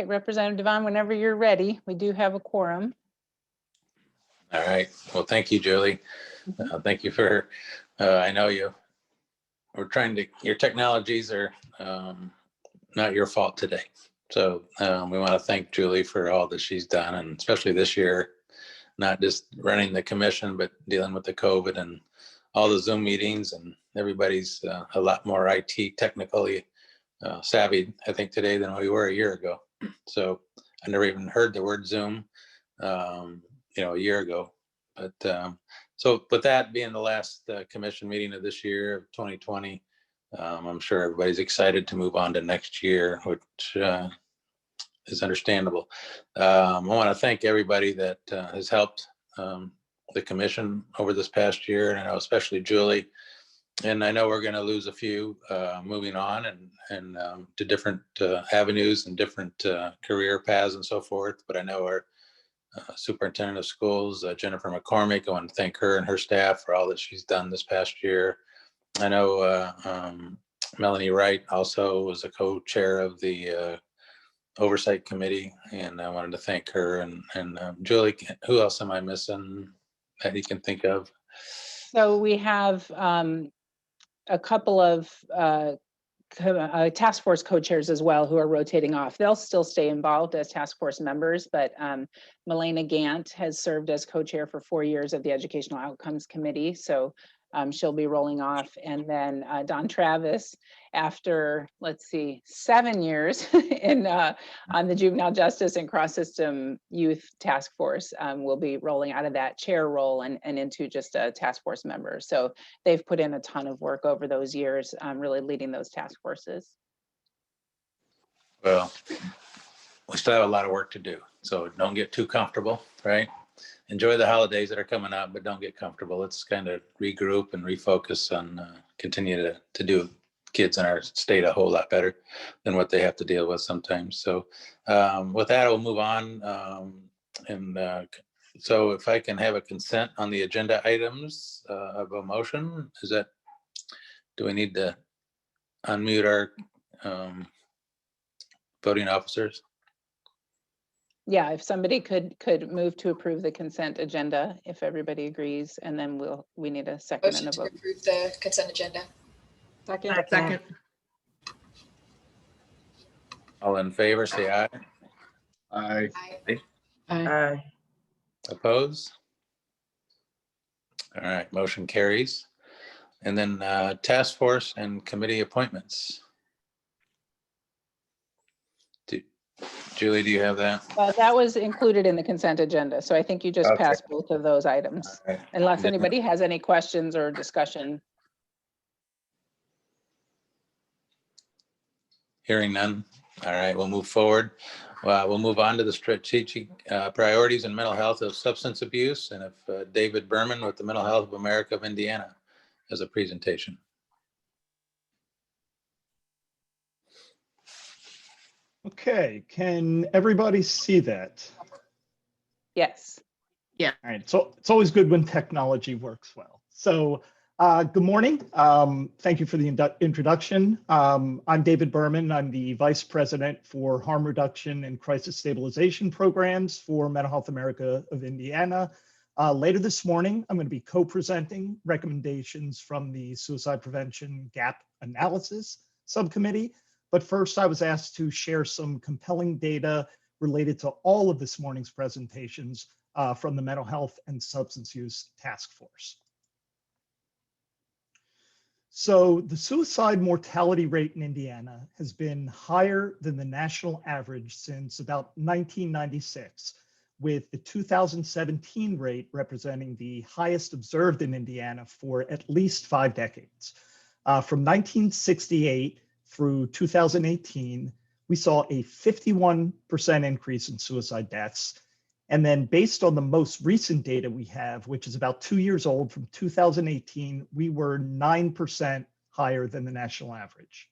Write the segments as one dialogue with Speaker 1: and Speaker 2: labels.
Speaker 1: Okay, Representative Devon, whenever you're ready, we do have a quorum.
Speaker 2: All right. Well, thank you, Julie. Thank you for, I know we're trying to, your technologies are not your fault today. So we want to thank Julie for all that she's done, and especially this year, not just running the commission, but dealing with the COVID and all the Zoom meetings, and everybody's a lot more IT technically savvy, I think, today than we were a year ago. So I never even heard the word Zoom, a year ago. But so with that being the last commission meeting of this year of 2020, I'm sure everybody's excited to move on to next year, which is understandable. I want to thank everybody that has helped the commission over this past year, and I know especially Julie. And I know we're going to lose a few moving on and to different avenues and different career paths and so forth. But I know our superintendent of schools, Jennifer McCormick, I want to thank her and her staff for all that she's done this past year. I know Melanie Wright also was a co-chair of the oversight committee, and I wanted to thank her. And Julie, who else am I missing that you can think of?
Speaker 1: So we have a couple of task force co-chairs as well who are rotating off. They'll still stay involved as task force members, but Melena Gant has served as co-chair for 4 years of the Educational Outcomes Committee. So she'll be rolling off. And then Don Travis, after, let's see, 7 years on the Juvenile Justice and Cross-System Youth Task Force, will be rolling out of that chair role and into just a task force member. So they've put in a ton of work over those years, really leading those task forces.
Speaker 2: Well, we still have a lot of work to do, so don't get too comfortable, right? Enjoy the holidays that are coming up, but don't get comfortable. Let's kind of regroup and refocus on continue to do kids in our state a whole lot better than what they have to deal with sometimes. So with that, we'll move on. So if I can have a consent on the agenda items of a motion, do we need to unmute our voting officers?
Speaker 1: Yeah, if somebody could move to approve the consent agenda, if everybody agrees, and then we need a second and a vote.
Speaker 3: Motion to approve the consent agenda.
Speaker 4: Second.
Speaker 2: All in favor, say aye.
Speaker 4: Aye.
Speaker 3: Aye.
Speaker 2: Oppose? All right, motion carries. And then task force and committee appointments. Julie, do you have that?
Speaker 1: That was included in the consent agenda, so I think you just
Speaker 2: Okay.
Speaker 1: passed both of those items,
Speaker 2: All right.
Speaker 1: unless anybody has any questions or discussion.
Speaker 2: Hearing none. All right, we'll move forward. We'll move on to the strategic priorities in mental health of substance abuse. And if David Berman with the Mental Health of America of Indiana has a presentation.
Speaker 5: Okay, can everybody see that?
Speaker 1: Yes.
Speaker 5: All right, so it's always good when technology works well. So good morning. Thank you for the introduction. I'm David Berman. I'm the Vice President for Harm Reduction and Crisis Stabilization Programs for Mental Health America of Indiana. Later this morning, I'm going to be co-presenting recommendations from the Suicide Prevention Gap Analysis Subcommittee. But first, I was asked to share some compelling data related to all of this morning's presentations from the Mental Health and Substance Use Task Force. So the suicide mortality rate in Indiana has been higher than the national average since about 1996, with the 2017 rate representing the highest observed in Indiana for at least 5 decades. From 1968 through 2018, we saw a 51% increase in suicide deaths. And then based on the most recent data we have, which is about 2 years old from 2018, we were 9% higher than the national average.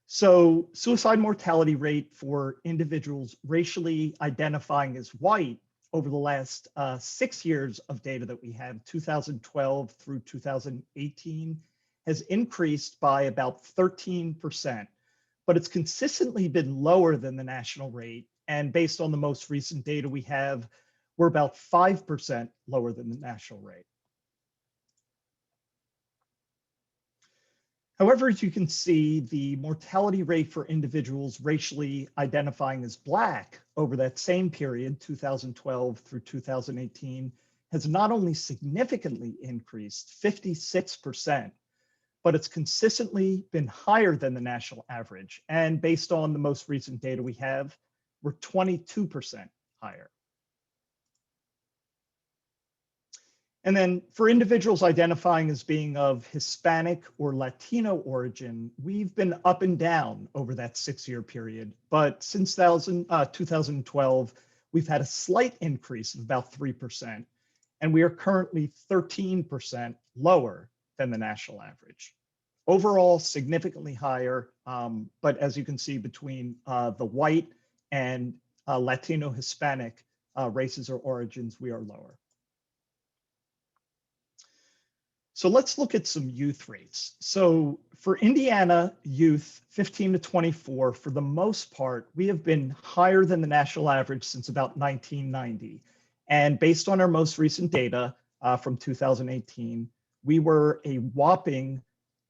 Speaker 5: So suicide mortality rate for individuals racially identifying as white over the last 6 years of data that we have, 2012 through 2018, has increased by about 13%, but it's consistently been lower than the national rate. And based on the most recent data we have, we're about 5% lower than the national rate. However, as you can see, the mortality rate for individuals racially identifying as Black over that same period, 2012 through 2018, has not only significantly increased, 56%, but it's consistently been higher than the national average. And based on the most recent data we have, we're 22% higher. And then for individuals identifying as being of Hispanic or Latino origin, we've been up and down over that 6-year period. But since 2012, we've had a slight increase of about 3%. And we are currently 13% lower than the national average. Overall, significantly higher, but as you can see, between the white and Latino Hispanic races or origins, we are lower. So let's look at some youth rates. So for Indiana youth 15 to 24, for the most part, we have been higher than the national average since about 1990. And based on our most recent data from 2018, we were a whopping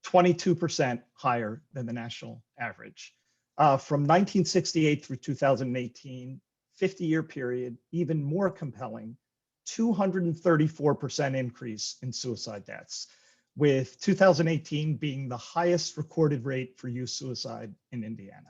Speaker 5: 22% higher than the national average. From 1968 through 2018, 50-year period, even more compelling, 234% increase in suicide deaths, with 2018 being the highest recorded rate for youth suicide in Indiana.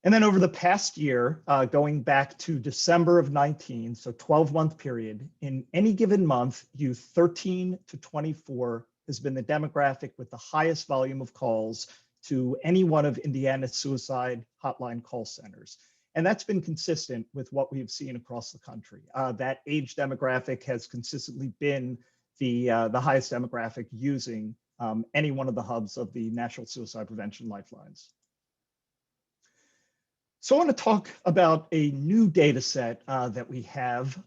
Speaker 5: And then over the past year, going back to December of 19, so 12-month period, in any given month, youth 13 to 24 has been the demographic with the highest volume of calls to any one of Indiana's suicide hotline call centers. And that's been consistent with what we've seen across the country. That age demographic has consistently been the highest demographic using any one of the hubs of the National Suicide Prevention Lifelines. So I want to talk about a new data set that we have.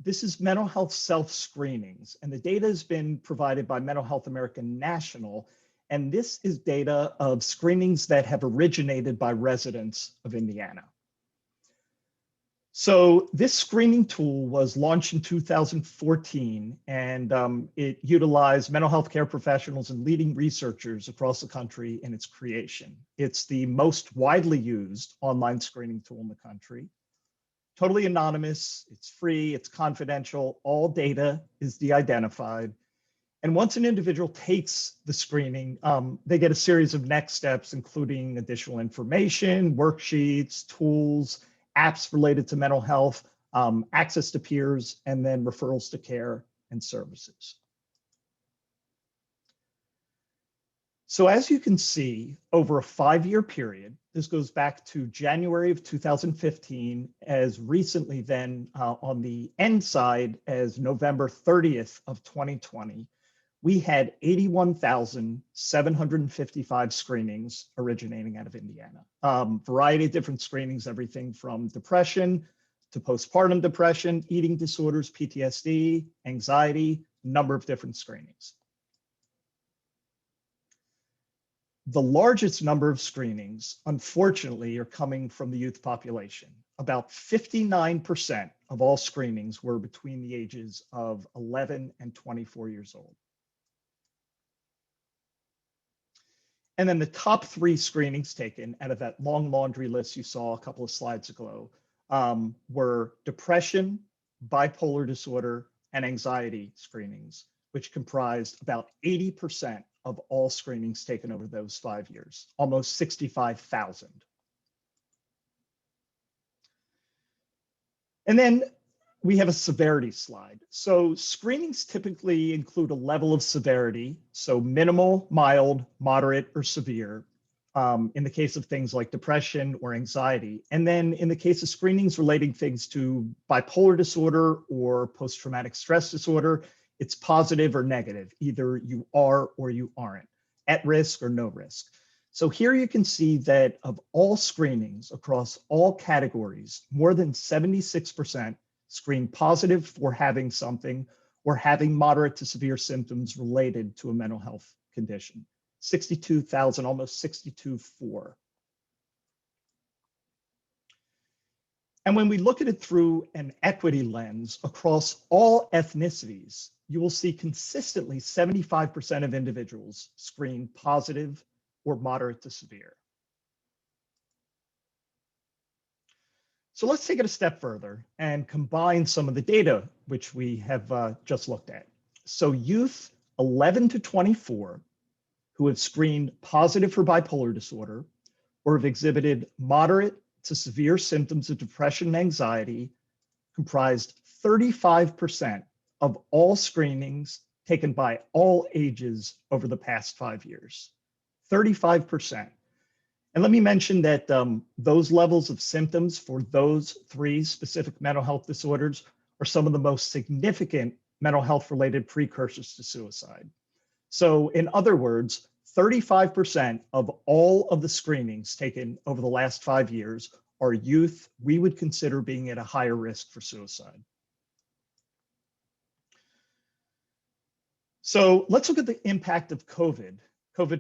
Speaker 5: This is mental health self-screenings, and the data has been provided by Mental Health America National. And this is data of screenings that have originated by residents of Indiana. So this screening tool was launched in 2014, and it utilized mental health care professionals and leading researchers across the country in its creation. It's the most widely used online screening tool in the country. Totally anonymous, it's free, it's confidential, all data is de-identified. And once an individual takes the screening, they get a series of next steps, including additional information, worksheets, tools, apps related to mental health, access to peers, and then referrals to care and services. So as you can see, over a 5-year period, this goes back to January of 2015, as recently then on the end side as November 30th of 2020, we had 81,755 screenings originating out of Indiana. Variety of different screenings, everything from depression to postpartum depression, eating disorders, PTSD, anxiety, number of different screenings. The largest number of screenings, unfortunately, are coming from the youth population. About 59% of all screenings were between the ages of 11 and 24 years old. And then the top 3 screenings taken out of that long laundry list you saw a couple of slides ago were depression, bipolar disorder, and anxiety screenings, which comprised about 80% of all screenings taken over those 5 years, almost 65,000. And then we have a severity slide. So screenings typically include a level of severity, so minimal, mild, moderate, or severe, in the case of things like depression or anxiety. And then in the case of screenings relating things to bipolar disorder or post-traumatic stress disorder, it's positive or negative. Either you are or you aren't, at risk or no risk. So here you can see that of all screenings across all categories, more than 76% screen positive for having something or having moderate to severe symptoms related to a mental health condition. 62,000, almost 62.4. And when we look at it through an equity lens across all ethnicities, you will see consistently 75% of individuals screen positive or moderate to severe. So let's take it a step further and combine some of the data which we have just looked at. So youth 11 to 24 who have screened positive for bipolar disorder or have exhibited moderate to severe symptoms of depression and anxiety comprised 35% of all screenings taken by all ages over the past 5 years. 35%. And let me mention that those levels of symptoms for those 3 specific mental health disorders are some of the most significant mental health related precursors to suicide. So in other words, 35% of all of the screenings taken over the last 5 years are youth we would consider being at a higher risk for suicide. So let's look at the impact of COVID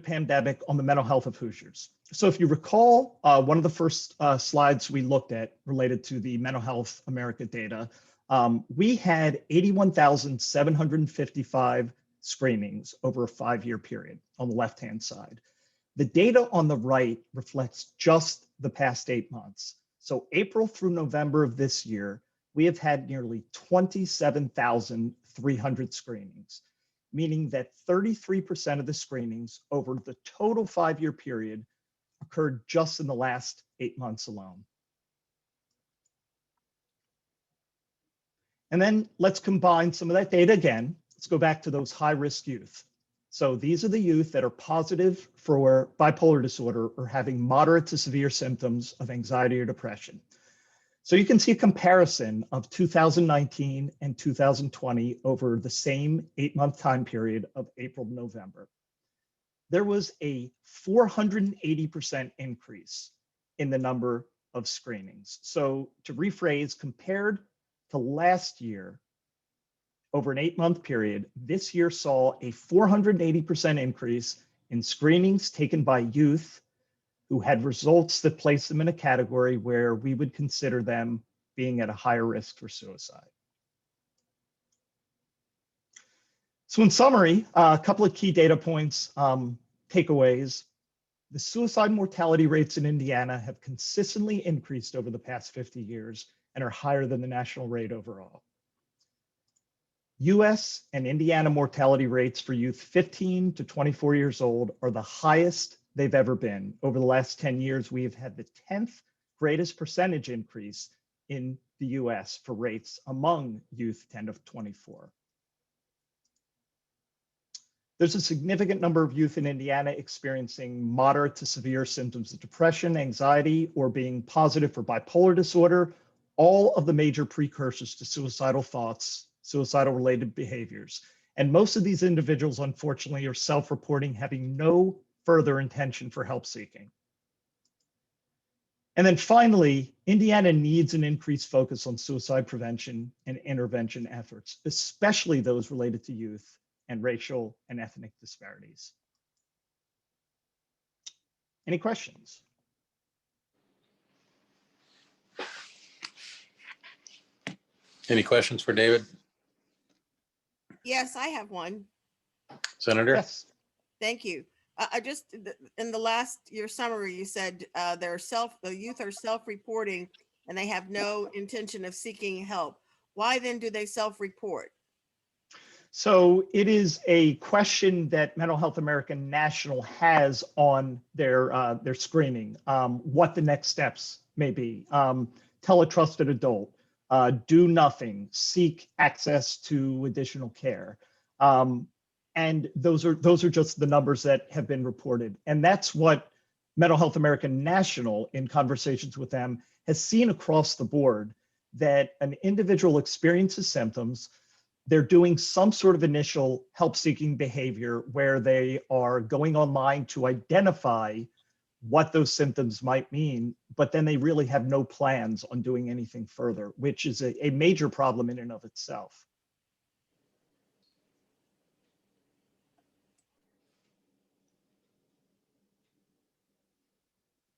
Speaker 5: pandemic on the mental health of Hoosiers. So if you recall, one of the first slides we looked at related to the Mental Health America data, we had 81,755 screenings over a 5-year period on the left-hand side. The data on the right reflects just the past 8 months. So April through November of this year, we have had nearly 27,300 screenings, meaning that 33% of the screenings over the total 5-year period occurred just in the last 8 months alone. And then let's combine some of that data again. Let's go back to those high-risk youth. So these are the youth that are positive for bipolar disorder or having moderate to severe symptoms of anxiety or depression. So you can see a comparison of 2019 and 2020 over the same 8-month time period of April to November. There was a 480% increase in the number of screenings. So to rephrase, compared to last year, over an 8-month period, this year saw a 480% increase in screenings taken by youth who had results that place them in a category where we would consider them being at a higher risk for suicide. So in summary, a couple of key data points, takeaways. The suicide mortality rates in Indiana have consistently increased over the past 50 years and are higher than the national rate overall. US and Indiana mortality rates for youth 15 to 24 years old are the highest they've ever been. Over the last 10 years, we have had the 10th greatest percentage increase in the US for rates among youth 10 to 24. There's a significant number of youth in Indiana experiencing moderate to severe symptoms of depression, anxiety, or being positive for bipolar disorder, all of the major precursors to suicidal thoughts, suicidal related behaviors. And most of these individuals, unfortunately, are self-reporting having no further intention for help seeking. And then finally, Indiana needs an increased focus on suicide prevention and intervention efforts, especially those related to youth and racial and ethnic disparities. Any questions?
Speaker 2: Any questions for David?
Speaker 6: Yes, I have one.
Speaker 2: Senator?
Speaker 5: Yes.
Speaker 6: Thank you. I just, in the last, your summary, you said the youth are self-reporting and they have no intention of seeking help. Why then do they self-report?
Speaker 5: So it is a question that Mental Health America National has on their screening, what the next steps may be. Tell a trusted adult, do nothing, seek access to additional care. And those are just the numbers that have been reported. And that's what Mental Health America National, in conversations with them, has seen across the board, that an individual experiences symptoms, they're doing some sort of initial help-seeking behavior where they are going online to identify what those symptoms might mean, but then they really have no plans on doing anything further, which is a major problem in and of itself.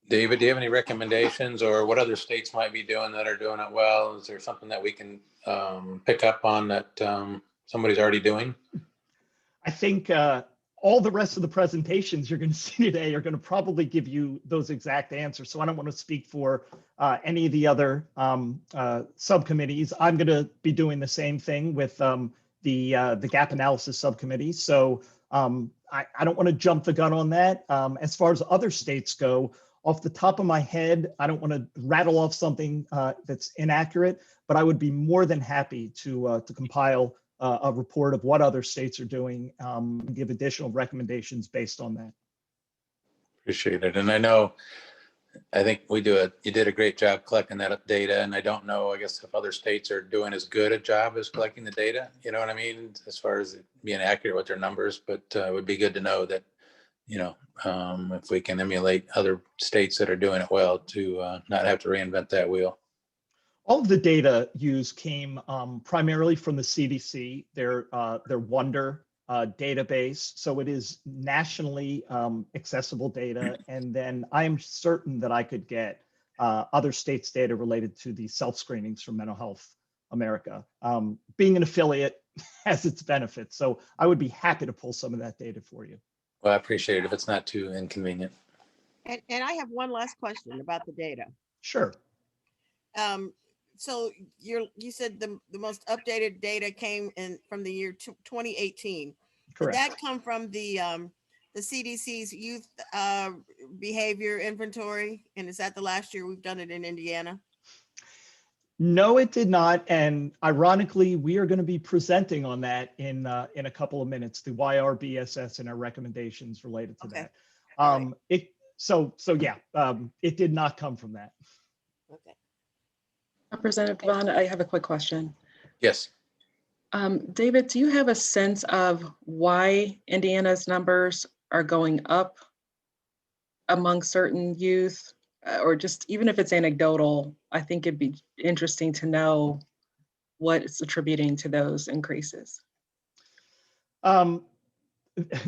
Speaker 2: David, do you have any recommendations or what other states might be doing that are doing it well? Is there something that we can pick up on that somebody's already doing?
Speaker 5: I think all the rest of the presentations you're going to see today are going to probably give you those exact answers. So I don't want to speak for any of the other subcommittees. I'm going to be doing the same thing with the gap analysis subcommittee. So I don't want to jump the gun on that. As far as other states go, off the top of my head, I don't want to rattle off something that's inaccurate, but I would be more than happy to compile a report of what other states are doing, and give additional recommendations based on that.
Speaker 2: Appreciate it. And I think you did a great job collecting that data. And I don't know, I guess if other states are doing as good a job as collecting the data, you know what I mean? As far as being accurate with their numbers, but it would be good to know that, if we can emulate other states that are doing it well to not have to reinvent that wheel.
Speaker 5: All of the data used came primarily from the CDC, their Wonder database. So it is nationally accessible data. And then I'm certain that I could get other states' data related to the self-screenings from Mental Health America. Being an affiliate has its benefits. So I would be happy to pull some of that data for you.
Speaker 2: Well, I appreciate it if it's not too inconvenient.
Speaker 6: And I have one last question about the data.
Speaker 5: Sure.
Speaker 6: So you said the most updated data came in from the year 2018.
Speaker 5: Correct.
Speaker 6: Did that come from the CDC's youth behavior inventory? And is that the last year we've done it in Indiana?
Speaker 5: No, it did not. And ironically, we are going to be presenting on that in a couple of minutes, the YRBSS and our recommendations related to that.
Speaker 6: Right.
Speaker 5: It did not come from that.
Speaker 6: Okay.
Speaker 4: Representative Devon, I have a quick question.
Speaker 2: Yes.
Speaker 4: David, do you have a sense of why Indiana's numbers are going up among certain youth, or just even if it's anecdotal? I think it'd be interesting to know what it's attributing to those increases.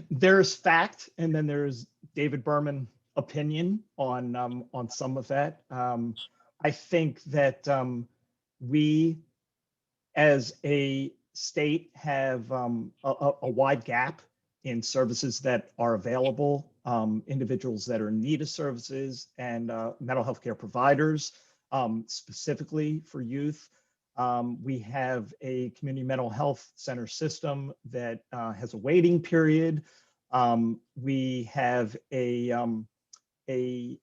Speaker 5: There's fact, and then there's David Berman opinion on some of that. I think that we, as a state, have a wide gap in services that are available, individuals that are in need of services, and mental health care providers, specifically for youth. We have a community mental health center system that has a waiting period. We have a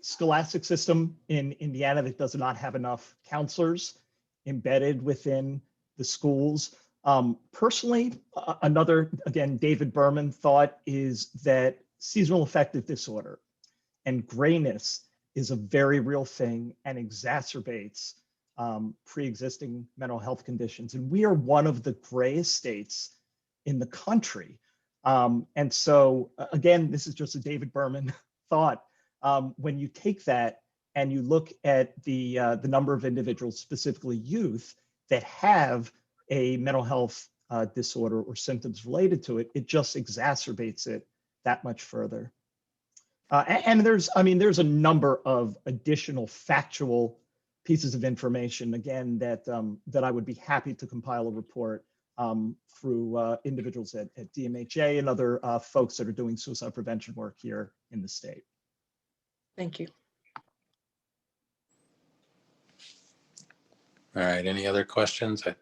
Speaker 5: scholastic system in Indiana that does not have enough counselors embedded within the schools. Personally, another, again, David Berman thought is that seasonal affective disorder and grayness is a very real thing and exacerbates pre-existing mental health conditions. And we are one of the grayest states in the country. And so, again, this is just a David Berman thought. When you take that and you look at the number of individuals, specifically youth, that have a mental health disorder or symptoms related to it, it just exacerbates it that much further. And there's a number of additional factual pieces of information, again, that I would be happy to compile a report through individuals at DMHA and other folks that are doing suicide prevention work here in the state.
Speaker 4: Thank you.
Speaker 2: All right. Any other questions? I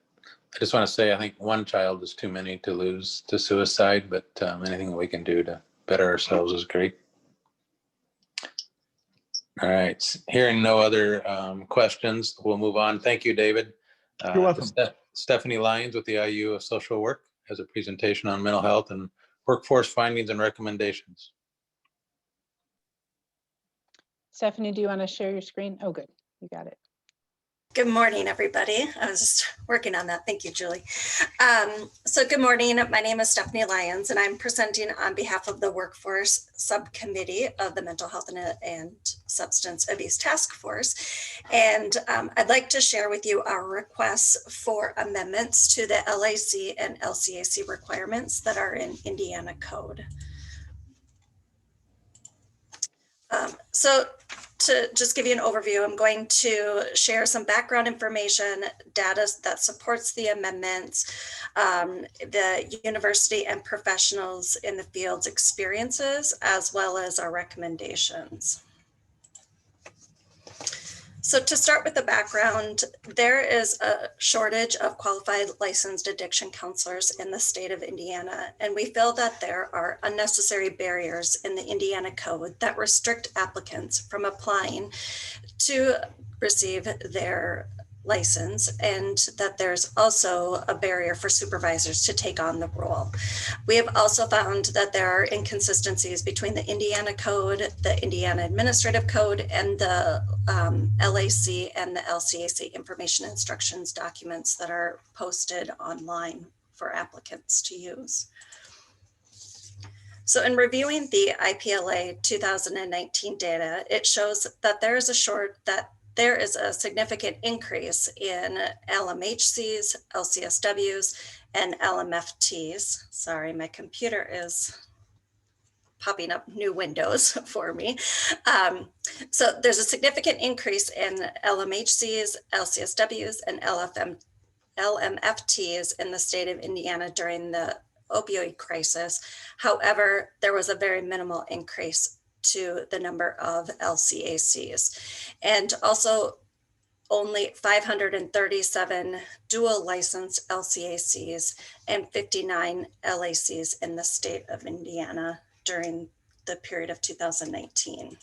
Speaker 2: just want to say, I think one child is too many to lose to suicide, but anything we can do to better ourselves is great. All right. Hearing no other questions, we'll move on. Thank you, David.
Speaker 5: You're welcome.
Speaker 2: Stephanie Lyons with the IU of Social Work has a presentation on mental health and workforce findings and recommendations.
Speaker 1: Stephanie, do you want to share your screen? Oh, good. You got it.
Speaker 7: Good morning, everybody. I was just working on that. Thank you, Julie. So good morning. My name is Stephanie Lyons, and I'm presenting on behalf of the Workforce Subcommittee of the Mental Health and Substance Abuse Task Force. And I'd like to share with you our requests for amendments to the LAC and LCAC requirements that are in Indiana Code. So to just give you an overview, I'm going to share some background information, data that supports the amendments, the university and professionals in the field's experiences, as well as our recommendations. So to start with the background, there is a shortage of qualified licensed addiction counselors in the state of Indiana, and we feel that there are unnecessary barriers in the Indiana code that restrict applicants from applying to receive their license, and that there's also a barrier for supervisors to take on the role. We have also found that there are inconsistencies between the Indiana code, the Indiana administrative code, and the LAC and the LCAC information instructions documents that are posted online for applicants to use. So in reviewing the IPLA 2019 data, it shows that there is a significant increase in LMHCs, LCSWs, and LMFTs. Sorry, my computer is popping up new windows for me. So there's a significant increase in LMHCs, LCSWs, and LMFTs in the state of Indiana during the opioid crisis. However, there was a very minimal increase to the number of LCACs, and also only 537 dual licensed LCACs and 59 LACs in the state of Indiana during the period of 2019.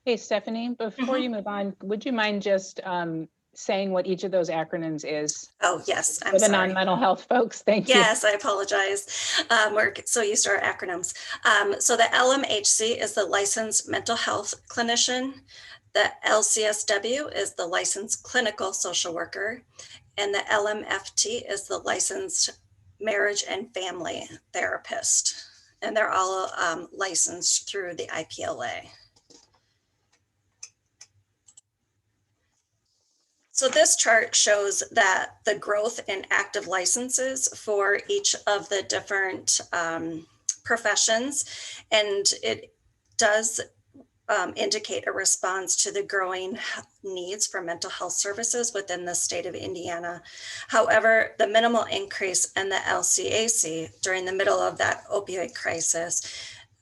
Speaker 1: Hey, Stephanie, before you move on, would you mind just saying what each of those acronyms is?
Speaker 7: Oh, yes, I'm
Speaker 1: for the
Speaker 7: sorry.
Speaker 1: non-mental health folks, thank you.
Speaker 7: Yes, I apologize. We're so used to our acronyms. So the LMHC is the licensed mental health clinician. The LCSW is the licensed clinical social worker. And the LMFT is the licensed marriage and family therapist. And they're all licensed through the IPLA. So this chart shows that the growth in active licenses for each of the different professions, and it does indicate a response to the growing needs for mental health services within the state of Indiana. However, the minimal increase in the LCAC during the middle of that opioid crisis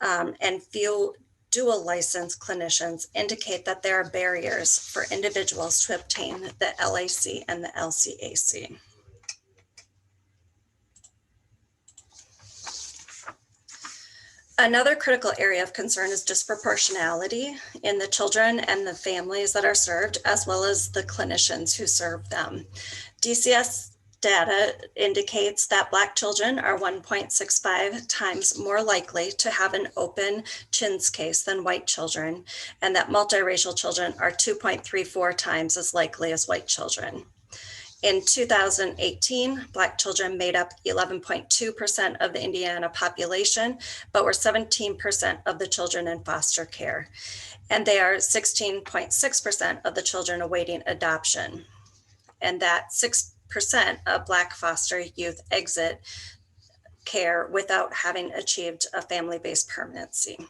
Speaker 7: and few dual licensed clinicians indicate that there are barriers for individuals to obtain the LAC and the LCAC. Another critical area of concern is disproportionality in the children and the families that are served, as well as the clinicians who serve them. DCS data indicates that Black children are 1.65 times more likely to have an open CHINS case than white children, and that multiracial children are 2.34 times as likely as white children. In 2018, Black children made up 11.2% of the Indiana population, but were 17% of the children in foster care. And they are 16.6% of the children awaiting adoption. And that 6% of Black foster youth exit care without having achieved a family-based permanency.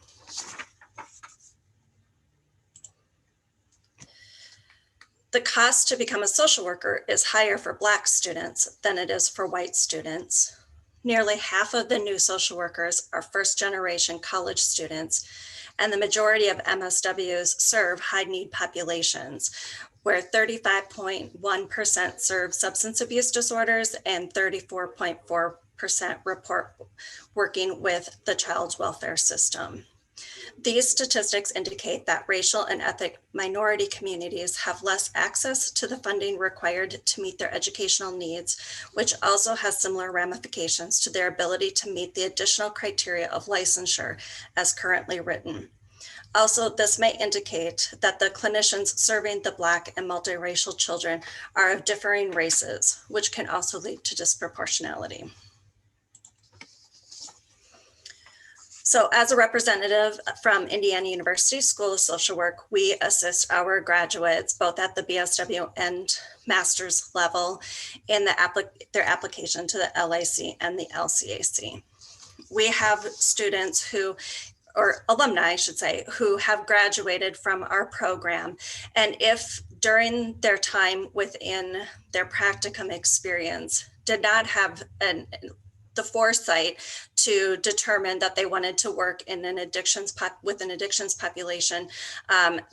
Speaker 7: The cost to become a social worker is higher for Black students than it is for white students. Nearly half of the new social workers are first-generation college students, and the majority of MSWs serve high-need populations, where 35.1% serve substance abuse disorders and 34.4% report working with the child welfare system. These statistics indicate that racial and ethnic minority communities have less access to the funding required to meet their educational needs, which also has similar ramifications to their ability to meet the additional criteria of licensure as currently written. Also, this may indicate that the clinicians serving the Black and multiracial children are of differing races, which can also lead to disproportionality. So as a representative from Indiana University School of Social Work, we assist our graduates both at the BSW and master's level in their application to the LAC and the LCAC. We have students who or alumni, I should say, who have graduated from our program. And if during their time within their practicum experience did not have the foresight to determine that they wanted to work in an with an addictions population,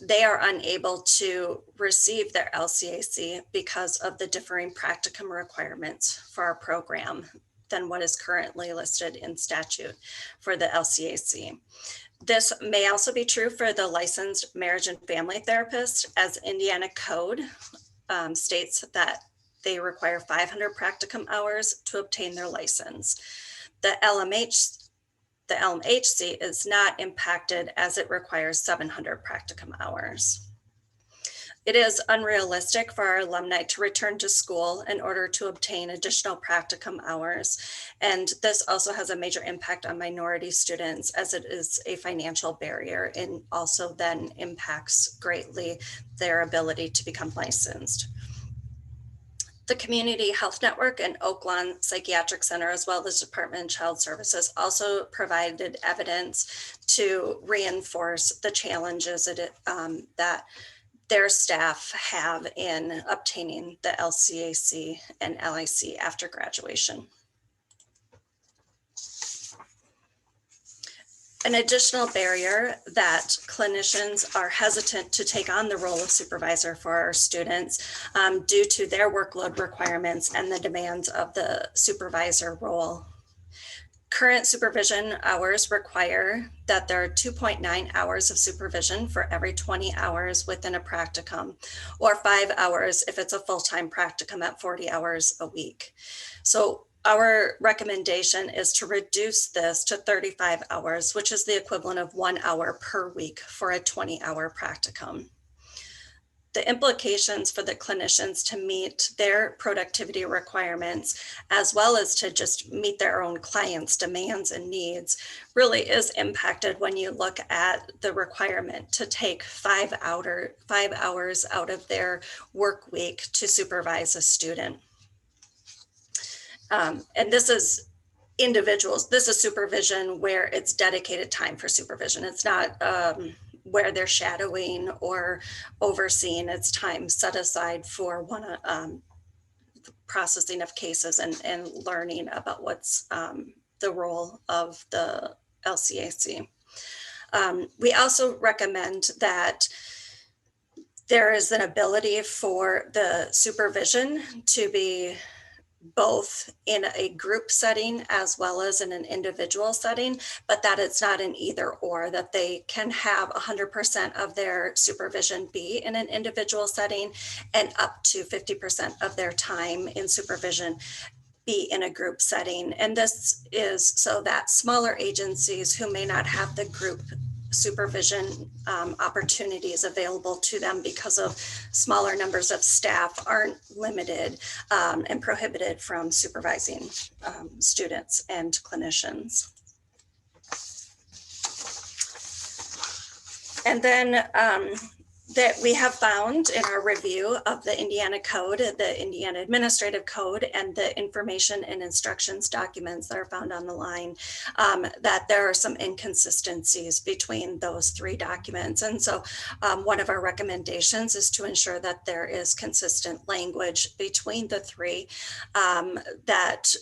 Speaker 7: they are unable to receive their LCAC because of the differing practicum requirements for our program than what is currently listed in statute for the LCAC. This may also be true for the licensed marriage and family therapist, as Indiana code states that they require 500 practicum hours to obtain their license. The LMHC is not impacted as it requires 700 practicum hours. It is unrealistic for our alumni to return to school in order to obtain additional practicum hours. And this also has a major impact on minority students, as it is a financial barrier and also then impacts greatly their ability to become licensed. The Community Health Network and Oak Lawn Psychiatric Center, as well as Department of Child Services, also provided evidence to reinforce the challenges that their staff have in obtaining the LCAC and LIC after graduation. An additional barrier that clinicians are hesitant to take on the role of supervisor for our students due to their workload requirements and the demands of the supervisor role. Current supervision hours require that there are 2.9 hours of supervision for every 20 hours within a practicum, or 5 hours if it's a full-time practicum at 40 hours a week. So our recommendation is to reduce this to 35 hours, which is the equivalent of 1 hour per week for a 20-hour practicum. The implications for the clinicians to meet their productivity requirements, as well as to just meet their own clients' demands and needs, really is impacted when you look at the requirement to take 5 hours out of their work week to supervise a student. And this is individuals, this is supervision where it's dedicated time for supervision. It's not where they're shadowing or overseeing. It's time set aside for processing of cases and learning about what's the role of the LCAC. We also recommend that there is an ability for the supervision to be both in a group setting as well as in an individual setting, but that it's not an either or, that they can have 100% of their supervision be in an individual setting and up to 50% of their time in supervision be in a group setting. And this is so that smaller agencies who may not have the group supervision opportunities available to them because of smaller numbers of staff aren't limited and prohibited from supervising students and clinicians. And then that we have found in our review of the Indiana Code, the Indiana Administrative Code, and the information and instructions documents that are found on the line, that there are some inconsistencies between those 3 documents. And so one of our recommendations is to ensure that there is consistent language between the 3, that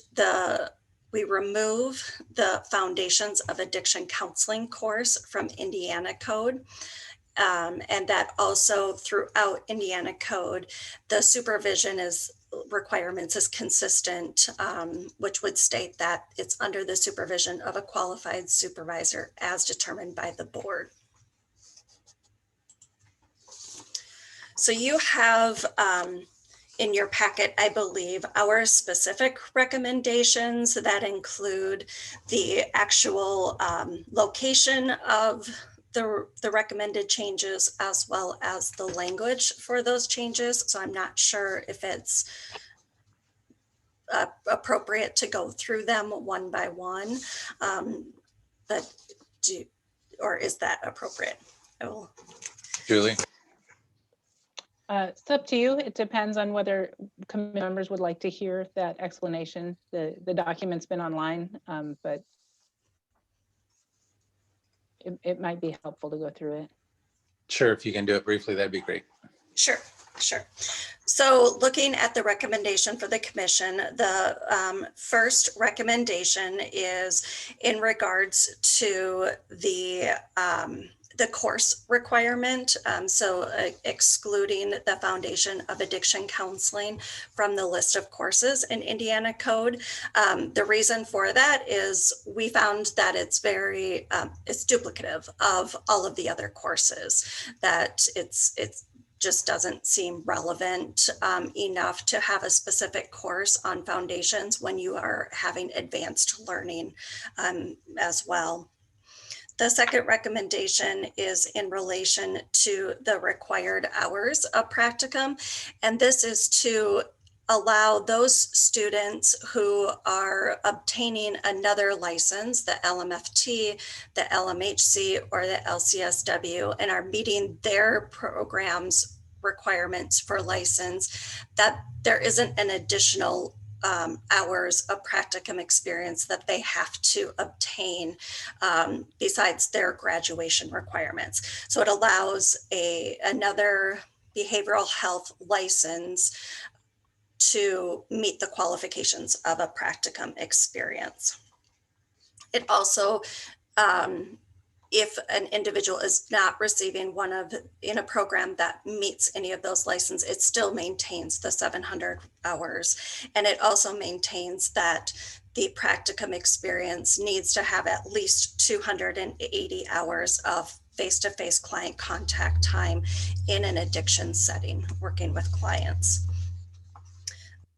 Speaker 7: we remove the Foundations of Addiction Counseling course from Indiana Code. And that also throughout Indiana Code, the supervision requirements is consistent, which would state that it's under the supervision of a qualified supervisor as determined by the board. So you have in your packet, I believe, our specific recommendations that include the actual location of the recommended changes, as well as the language for those changes. So I'm not sure if it's appropriate to go through them one by one, but is that appropriate?
Speaker 2: Julie?
Speaker 1: It's up to you. It depends on whether committee members would like to hear that explanation. The document's been online, but it might be helpful to go through it.
Speaker 2: Sure, if you can do it briefly, that'd be great.
Speaker 7: Sure, sure. So looking at the recommendation for the commission, the first recommendation is in regards to the course requirement. So excluding the Foundation of Addiction Counseling from the list of courses in Indiana Code. The reason for that is we found that it's very, it's duplicative of all of the other courses, that it's just doesn't seem relevant enough to have a specific course on foundations when you are having advanced learning as well. The second recommendation is in relation to the required hours of practicum, and this is to allow those students who are obtaining another license, the LMFT, the LMHC, or the LCSW, and are meeting their program's requirements for license, that there isn't an additional hours of practicum experience that they have to obtain besides their graduation requirements. So it allows another behavioral health license to meet the qualifications of a practicum experience. It also, if an individual is not receiving in a program that meets any of those licenses, it still maintains the 700 hours. And it also maintains that the practicum experience needs to have at least 280 hours of face-to-face client contact time in an addiction setting, working with clients.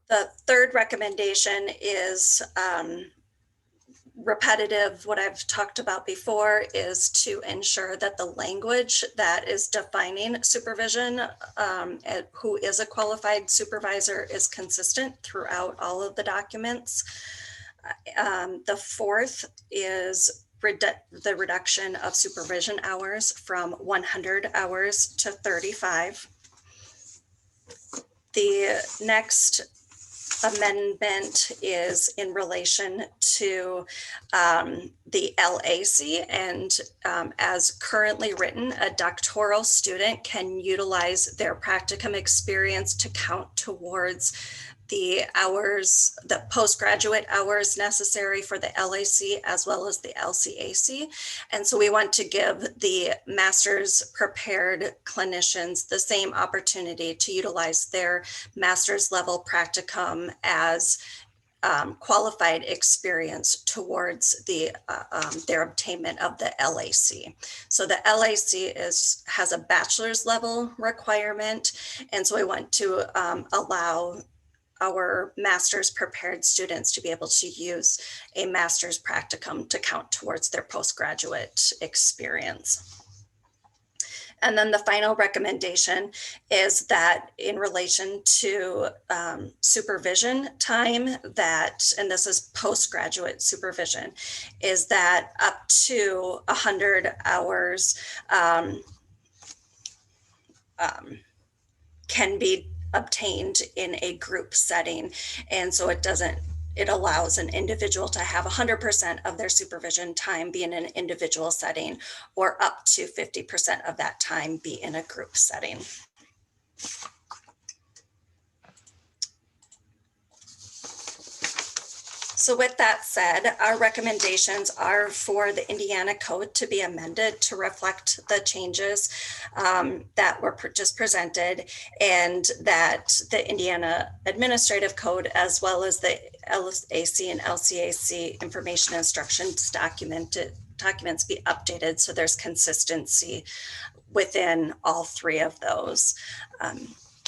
Speaker 7: The third recommendation is repetitive. What I've talked about before is to ensure that the language that is defining supervision, who is a qualified supervisor, is consistent throughout all of the documents. The fourth is the reduction of supervision hours from 100 hours to 35. The next amendment is in relation to the LAC, and as currently written, a doctoral student can utilize their practicum experience to count towards the hours, the postgraduate hours necessary for the LAC as well as the LCAC. And so we want to give the master's prepared clinicians the same opportunity to utilize their master's level practicum as qualified experience towards their obtainment of the LAC. So the LAC has a bachelor's level requirement. And so we want to allow our master's prepared students to be able to use a master's practicum to count towards their postgraduate experience. And then the final recommendation is that in relation to supervision time, and this is postgraduate supervision, is that up to 100 hours can be obtained in a group setting. And so it allows an individual to have 100% of their supervision time be in an individual setting, or up to 50% of that time be in a group setting. So with that said, our recommendations are for the Indiana Code to be amended to reflect the changes that were just presented, and that the Indiana Administrative Code, as well as the LAC and LCAC information instructions documents be updated so there's consistency within all three of those.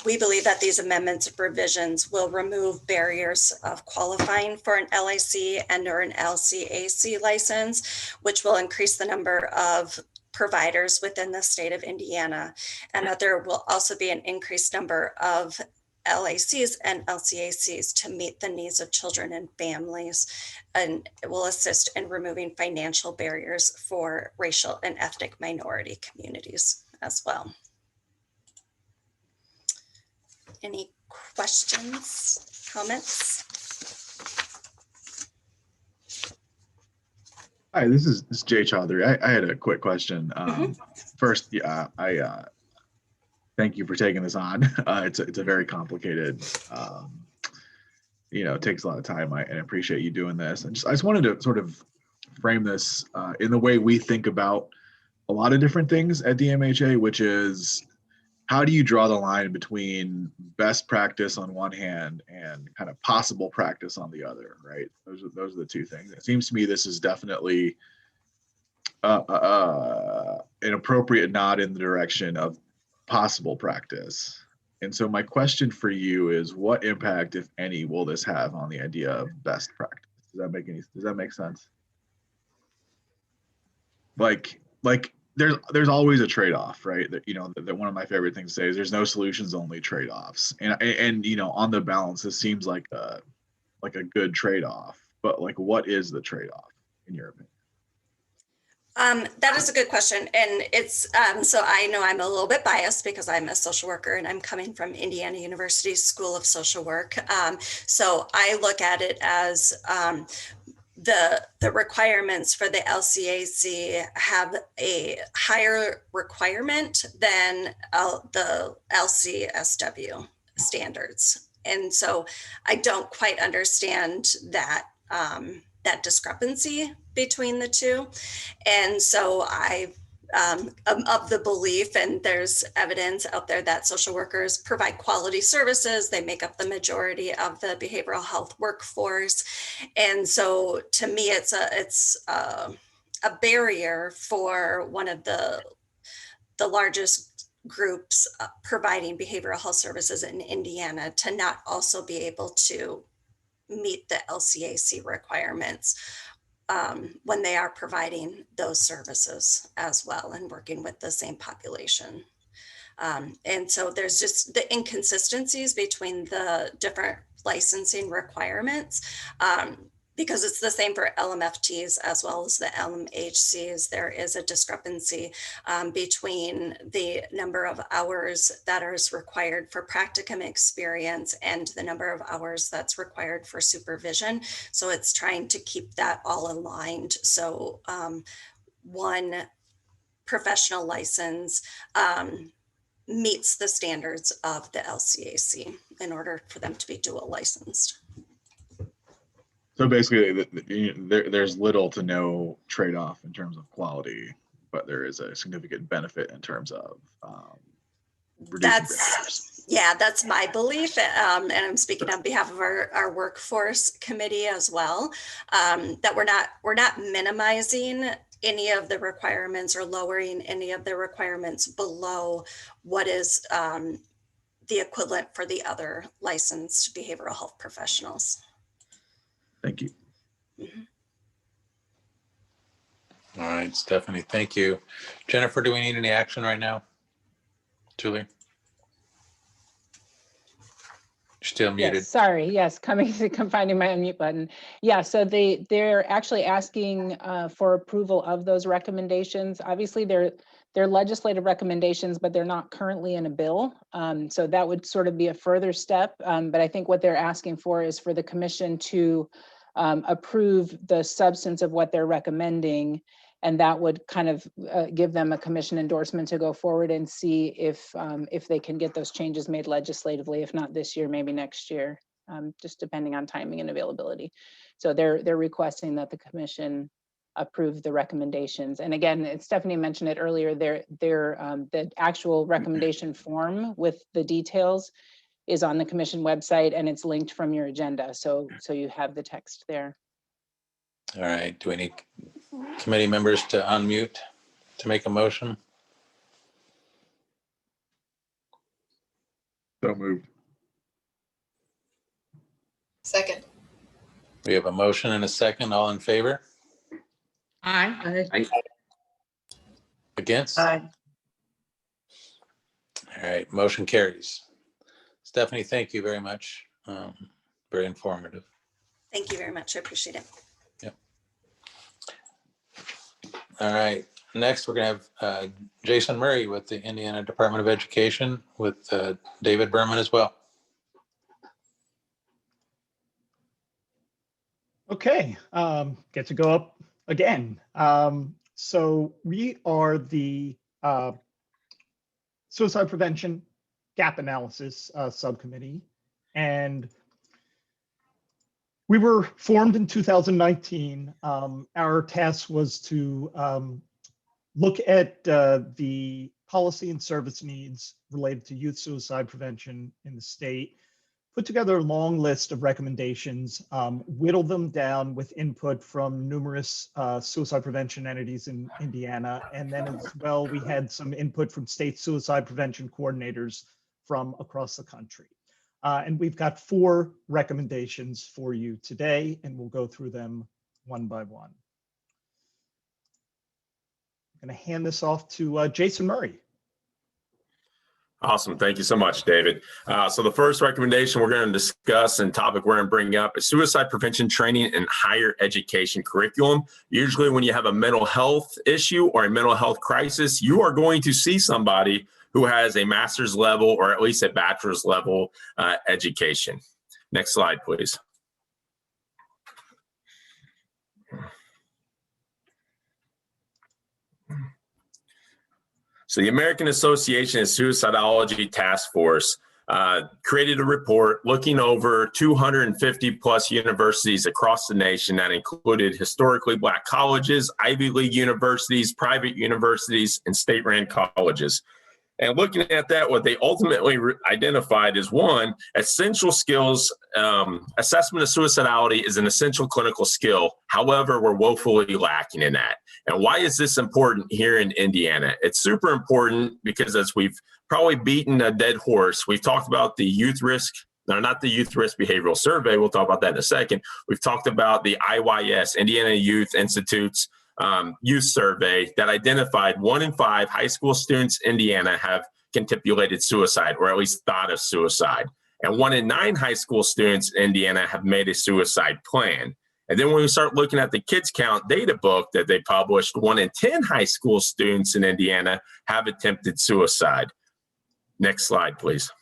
Speaker 7: We believe that these amendments or provisions will remove barriers of qualifying for an LAC and or an LCAC license, which will increase the number of providers within the state of Indiana, and that there will also be an increased number of LACs and LCACs to meet the needs of children and families, and it will assist in removing financial barriers for racial and ethnic minority communities as well. Any questions, comments?
Speaker 8: Hi, this is Jay Chaudhary. I had a quick question. First, I thank you for taking this on. It's a very complicated, it takes a lot of time. I appreciate you doing this. And I just wanted to sort of frame this in the way we think about a lot of different things at DMHA, which is how do you draw the line between best practice on one hand and kind of possible practice on the other, right? Those are the two things. It seems to me this is definitely an appropriate nod in the direction of possible practice. And so my question for you is, what impact, if any, will this have on the idea of best practice? Does that make sense? Like there's always a trade-off, right? That one of my favorite things to say is there's no solutions, only trade-offs. And on the balance, this seems like a good trade-off, but what is the trade-off in your opinion?
Speaker 7: That is a good question. And it's, so I know I'm a little bit biased because I'm a social worker and I'm coming from Indiana University School of Social Work. So I look at it as the requirements for the LCAC have a higher requirement than the LCSW standards. And so I don't quite understand that that discrepancy between the two. And so I am of the belief, and there's evidence out there, that social workers provide quality services. They make up the majority of the behavioral health workforce. And so to me, it's a barrier for one of the largest groups providing behavioral health services in Indiana to not also be able to meet the LCAC requirements when they are providing those services as well and working with the same population. And so there's just the inconsistencies between the different licensing requirements, because it's the same for LMFTs as well as the LMHCs. There is a discrepancy between the number of hours that is required for practicum experience and the number of hours that's required for supervision. So it's trying to keep that all aligned. So one professional license meets the standards of the LCAC in order for them to be dual licensed.
Speaker 8: So basically, there's little to no trade-off in terms of quality, but there is a significant benefit in terms of reducing barriers.
Speaker 7: Yeah, that's my belief. And I'm speaking on behalf of our workforce committee as well, that we're not minimizing any of the requirements or lowering any of the requirements below what is the equivalent for the other licensed behavioral health professionals.
Speaker 8: Thank you.
Speaker 7: Mm-hmm.
Speaker 2: All right, Stephanie, thank you. Jennifer, do we need any action right now? Julie? You're still muted.
Speaker 1: Yes, sorry. Yes, finding my unmute button. Yeah, so they're actually asking for approval of those recommendations. Obviously, they're legislative recommendations, but they're not currently in a bill. So that would sort of be a further step. But I think what they're asking for is for the commission to approve the substance of what they're recommending. And that would kind of give them a commission endorsement to go forward and see if they can get those changes made legislatively, if not this year, maybe next year, just depending on timing and availability. So they're requesting that the commission approve the recommendations. And again, Stephanie mentioned it earlier, the actual recommendation form with the details is on the commission website and it's linked from your agenda. So you have the text there.
Speaker 2: All right, do we need committee members to unmute to make a motion?
Speaker 8: So moved.
Speaker 3: Second.
Speaker 2: We have a motion and a second. All in favor?
Speaker 4: Aye.
Speaker 2: Against?
Speaker 4: Aye.
Speaker 2: All right, motion carries. Stephanie, thank you very much. Very informative.
Speaker 7: Thank you very much. I appreciate it.
Speaker 2: Yep. All right, next we're gonna have Jason Murray with the Indiana Department of Education with David Berman as well.
Speaker 5: Okay, get to go up again. So we are the Suicide Prevention Gap Analysis Subcommittee, and we were formed in 2019. Our task was to look at the policy and service needs related to youth suicide prevention in the state, put together a long list of recommendations, whittle them down with input from numerous suicide prevention entities in Indiana. And then as well, we had some input from state suicide prevention coordinators from across the country. And we've got 4 recommendations for you today, and we'll go through them one by one. I'm going to hand this off to Jason Murray.
Speaker 9: Awesome. Thank you so much, David. So the first recommendation we're going to discuss and topic we're going to bring up is suicide prevention training in higher education curriculum. Usually when you have a mental health issue or a mental health crisis, you are going to see somebody who has a master's level or at least a bachelor's level education. Next slide, please. So the American Association of Suicidology Task Force created a report looking over 250 plus universities across the nation that included historically Black colleges, Ivy League universities, private universities, and state-run colleges. And looking at that, what they ultimately identified is 1, essential skills. Assessment of suicidality is an essential clinical skill. However, we're woefully lacking in that. And why is this important here in Indiana? It's super important because as we've probably beaten a dead horse, we've talked about the youth risk, not the youth risk behavioral survey. We'll talk about that in a second. We've talked about the IYS, Indiana Youth Institute's youth survey that identified 1 in 5 high school students in Indiana have contemplated suicide or at least thought of suicide. And 1 in 9 high school students in Indiana have made a suicide plan. And then when we start looking at the Kids Count data book that they published, 1 in 10 high school students in Indiana have attempted suicide. Next slide, please.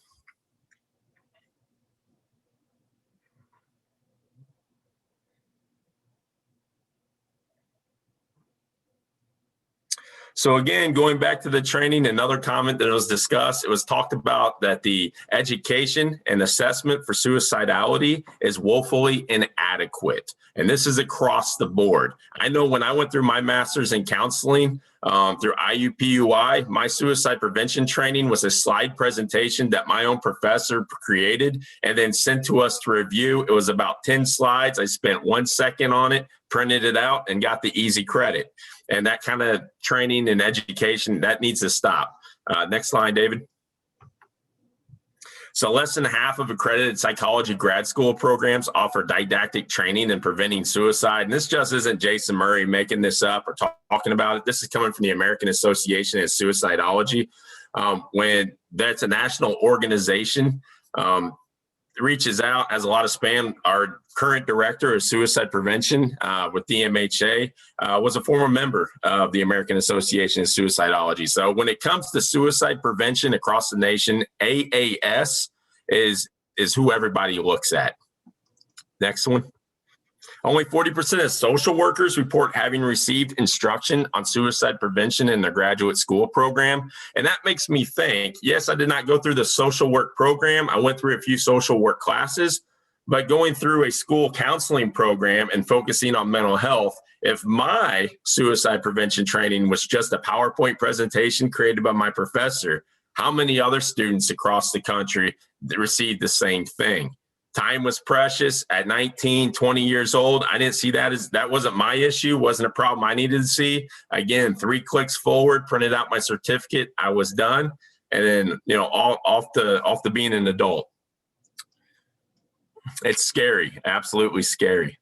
Speaker 9: So again, going back to the training, another comment that was discussed, it was talked about that the education and assessment for suicidality is woefully inadequate. And this is across the board. I know when I went through my master's in counseling through IUPUI, my suicide prevention training was a slide presentation that my own professor created and then sent to us to review. It was about 10 slides. I spent 1 second on it, printed it out, and got the easy credit. And that kind of training and education, that needs to stop. Next slide, David. So less than half of accredited psychology grad school programs offer didactic training in preventing suicide. And this just isn't Jason Murray making this up or talking about it. This is coming from the American Association of Suicidology. When that's a national organization, reaches out, has a lot of spam. Our current director of suicide prevention with DMHA was a former member of the American Association of Suicidology. So when it comes to suicide prevention across the nation, AAS is who everybody looks at. Next one. Only 40% of social workers report having received instruction on suicide prevention in their graduate school program. And that makes me think, yes, I did not go through the social work program. I went through a few social work classes, but going through a school counseling program and focusing on mental health, if my suicide prevention training was just a PowerPoint presentation created by my professor, how many other students across the country received the same thing? Time was precious. At 19, 20 years old, I didn't see that as, that wasn't my issue, wasn't a problem I needed to see. Again, 3 clicks forward, printed out my certificate, I was done. And then, you know, off to being an adult. It's scary, absolutely scary.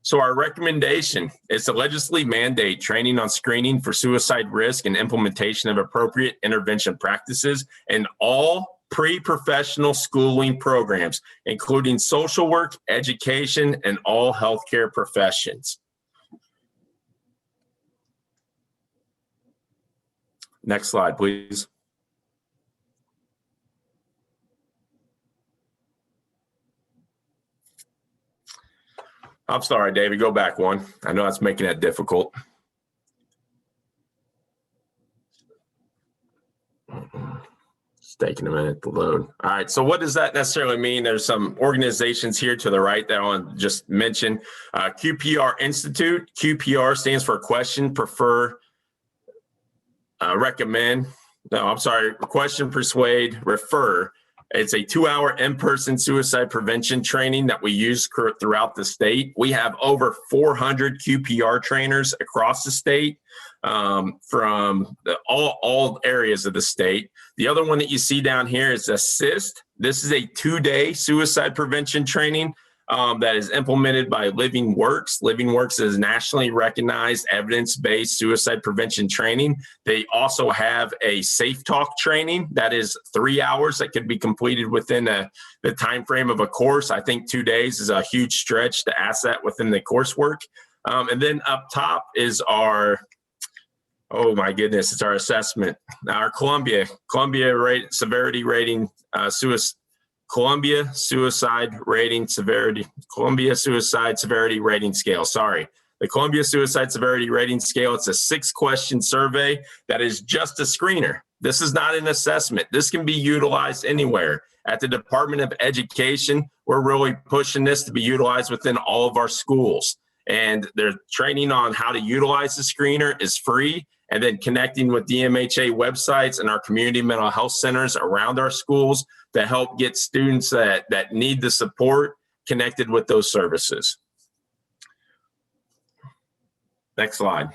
Speaker 9: So our recommendation is to legislatively mandate training on screening for suicide risk and implementation of appropriate intervention practices in all pre-professional schooling programs, including social work, education, and all healthcare professions. Next slide, please. I'm sorry, David, go back one. I know that's making it difficult. It's taking a minute to load. All right, so what does that necessarily mean? There's some organizations here to the right that I want to just mention. QPR Institute. QPR stands for question, prefer, recommend. No, I'm sorry, question, persuade, refer. It's a 2-hour in-person suicide prevention training that we use throughout the state. We have over 400 QPR trainers across the state from all areas of the state. The other one that you see down here is ASSIST. This is a 2-day suicide prevention training that is implemented by Living Works. Living Works is nationally recognized evidence-based suicide prevention training. They also have a Safe Talk training that is 3 hours that could be completed within the time frame of a course. I think 2 days is a huge stretch to ask that within the coursework. And then up top is our, oh my goodness, it's our assessment. Our Columbia Severity Rating Columbia Suicide Severity Rating Scale. Sorry. The Columbia Suicide Severity Rating Scale, it's a 6-question survey that is just a screener. This is not an assessment. This can be utilized anywhere. At the Department of Education, we're really pushing this to be utilized within all of our schools. And their training on how to utilize the screener is free. And then connecting with DMHA websites and our community mental health centers around our schools to help get students that need the support connected with those services. Next slide.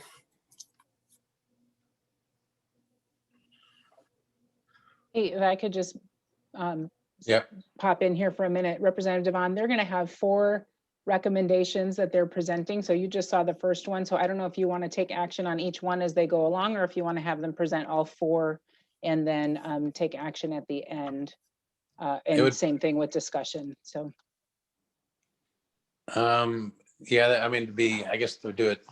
Speaker 1: Hey, if I could just
Speaker 2: Yep.
Speaker 1: pop in here for a minute, Representative Devon, they're going to have 4 recommendations that they're presenting. So you just saw the first one. So I don't know if you want to take action on each one as they go along, or if you want to have them present all 4 and then take action at the end. And same thing with discussion. So.
Speaker 2: Yeah, I mean, I guess to do it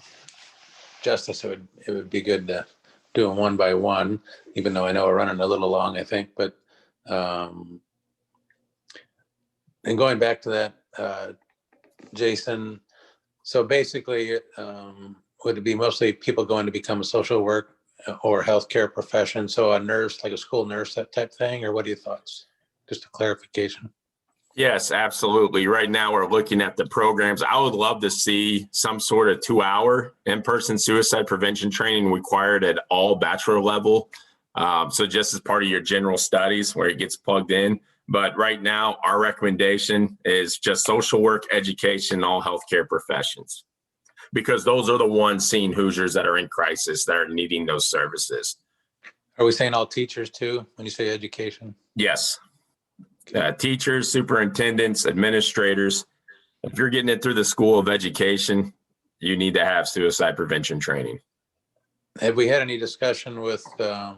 Speaker 2: justice, it would be good to do them one by one, even though I know we're running a little long, I think, but and going back to that, Jason, so basically, would it be mostly people going to become a social work or healthcare profession? So a nurse, like a school nurse, that type thing, or what are your thoughts? Just a clarification.
Speaker 9: Yes, absolutely. Right now, we're looking at the programs. I would love to see some sort of 2-hour in-person suicide prevention training required at all bachelor level. So just as part of your general studies where it gets plugged in. But right now, our recommendation is just social work, education, all healthcare professions, because those are the ones seeing Hoosiers that are in crisis, that are needing those services.
Speaker 2: Are we saying all teachers too, when you say education?
Speaker 9: Yes. Teachers, superintendents, administrators. If you're getting it through the School of Education, you need to have suicide prevention training.
Speaker 2: Have we had any discussion with the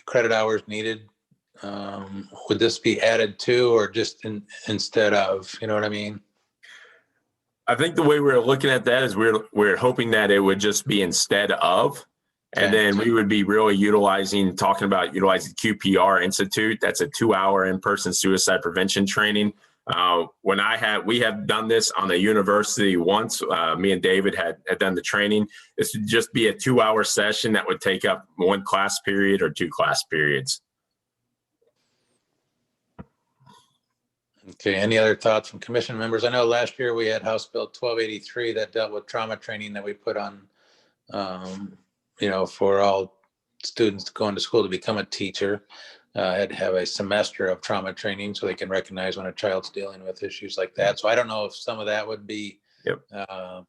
Speaker 2: credit hours needed? Would this be added to, or just instead of, you know what I mean?
Speaker 9: I think the way we're looking at that is we're hoping that it would just be instead of, and then we would be really talking about utilizing QPR Institute. That's a 2-hour in-person suicide prevention training. We have done this on the university once. Me and David had done the training. This would just be a 2-hour session that would take up 1 class period or 2 class periods.
Speaker 2: Okay, any other thoughts from commission members? I know last year we had House Bill 1283 that dealt with trauma training that we put on, for all students going to school to become a teacher. Had to have a semester of trauma training so they can recognize when a child's dealing with issues like that. So I don't know if some of that would be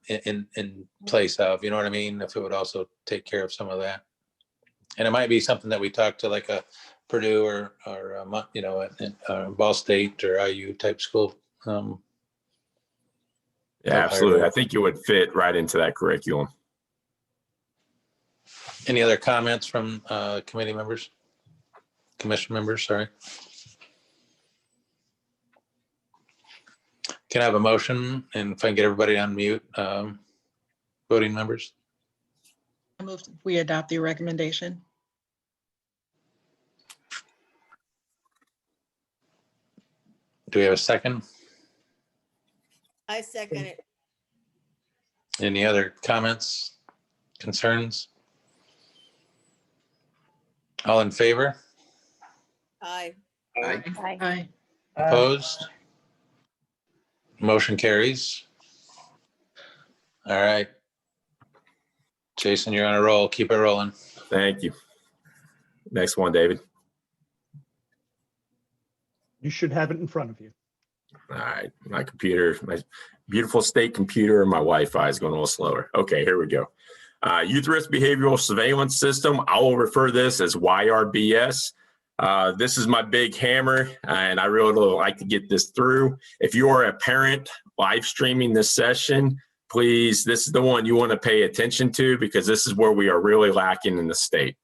Speaker 2: in place of, you know what I mean? If it would also take care of some of that. And it might be something that we talk to like a Purdue or Ball State or IU type school.
Speaker 9: Yeah, absolutely. I think it would fit right into that curriculum.
Speaker 2: Any other comments from committee members? Commission members, sorry. Can I have a motion, and if I can get everybody on mute, voting members?
Speaker 4: I move we adopt the recommendation.
Speaker 2: Do we have a second?
Speaker 6: I second it.
Speaker 2: Any other comments, concerns? All in favor?
Speaker 6: Aye.
Speaker 4: Aye.
Speaker 2: Opposed? Motion carries. All right. Jason, you're on a roll. Keep it rolling.
Speaker 9: Thank you. Next one, David.
Speaker 5: You should have it in front of you.
Speaker 9: All right, my computer, my beautiful state computer, and my Wi-Fi is going a little slower. Okay, here we go. Youth Risk Behavioral Surveillance System. I will refer to this as YRBS. This is my big hammer, and I really would like to get this through. If you are a parent live streaming this session, please, this is the one you want to pay attention to, because this is where we are really lacking in the state.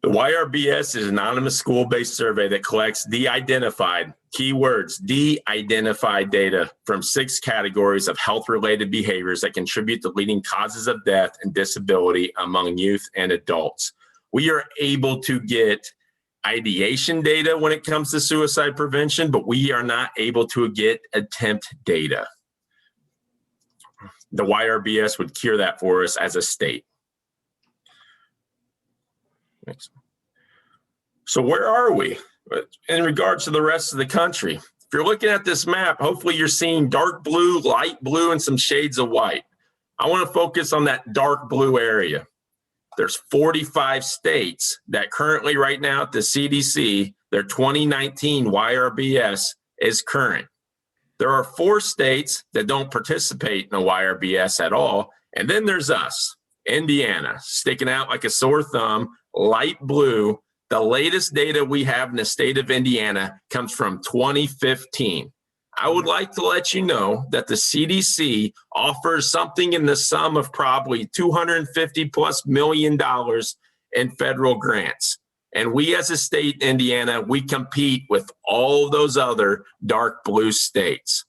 Speaker 9: The YRBS is an anonymous school-based survey that collects de-identified, keywords, de-identified data from 6 categories of health-related behaviors that contribute to leading causes of death and disability among youth and adults. We are able to get ideation data when it comes to suicide prevention, but we are not able to get attempt data. The YRBS would cure that for us as a state. Next. So where are we in regards to the rest of the country? If you're looking at this map, hopefully you're seeing dark blue, light blue, and some shades of white. I want to focus on that dark blue area. There's 45 states that currently right now at the CDC, their 2019 YRBS is current. There are 4 states that don't participate in the YRBS at all. And then there's us, Indiana, sticking out like a sore thumb, light blue. The latest data we have in the state of Indiana comes from 2015. I would like to let you know that the CDC offers something in the sum of probably $250+ million in federal grants. And we as a state, Indiana, we compete with all of those other dark blue states.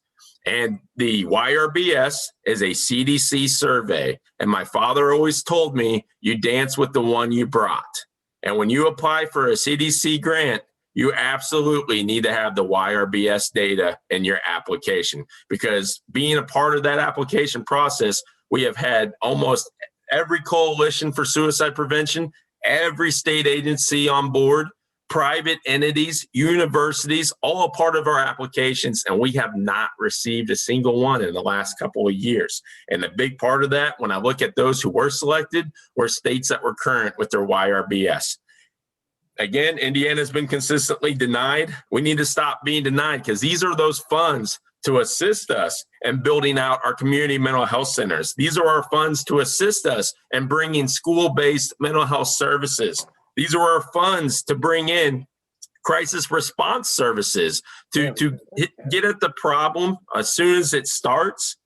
Speaker 9: And the YRBS is a CDC survey. And my father always told me, you dance with the one you brought. And when you apply for a CDC grant, you absolutely need to have the YRBS data in your application, because being a part of that application process, we have had almost every coalition for suicide prevention, every state agency on board, private entities, universities, all a part of our applications, and we have not received a single one in the last couple of years. And the big part of that, when I look at those who were selected, were states that were current with their YRBS. Again, Indiana's been consistently denied. We need to stop being denied, because these are those funds to assist us in building out our community mental health centers. These are our funds to assist us in bringing school-based mental health services. These are our funds to bring in crisis response services to get at the problem as soon as it starts,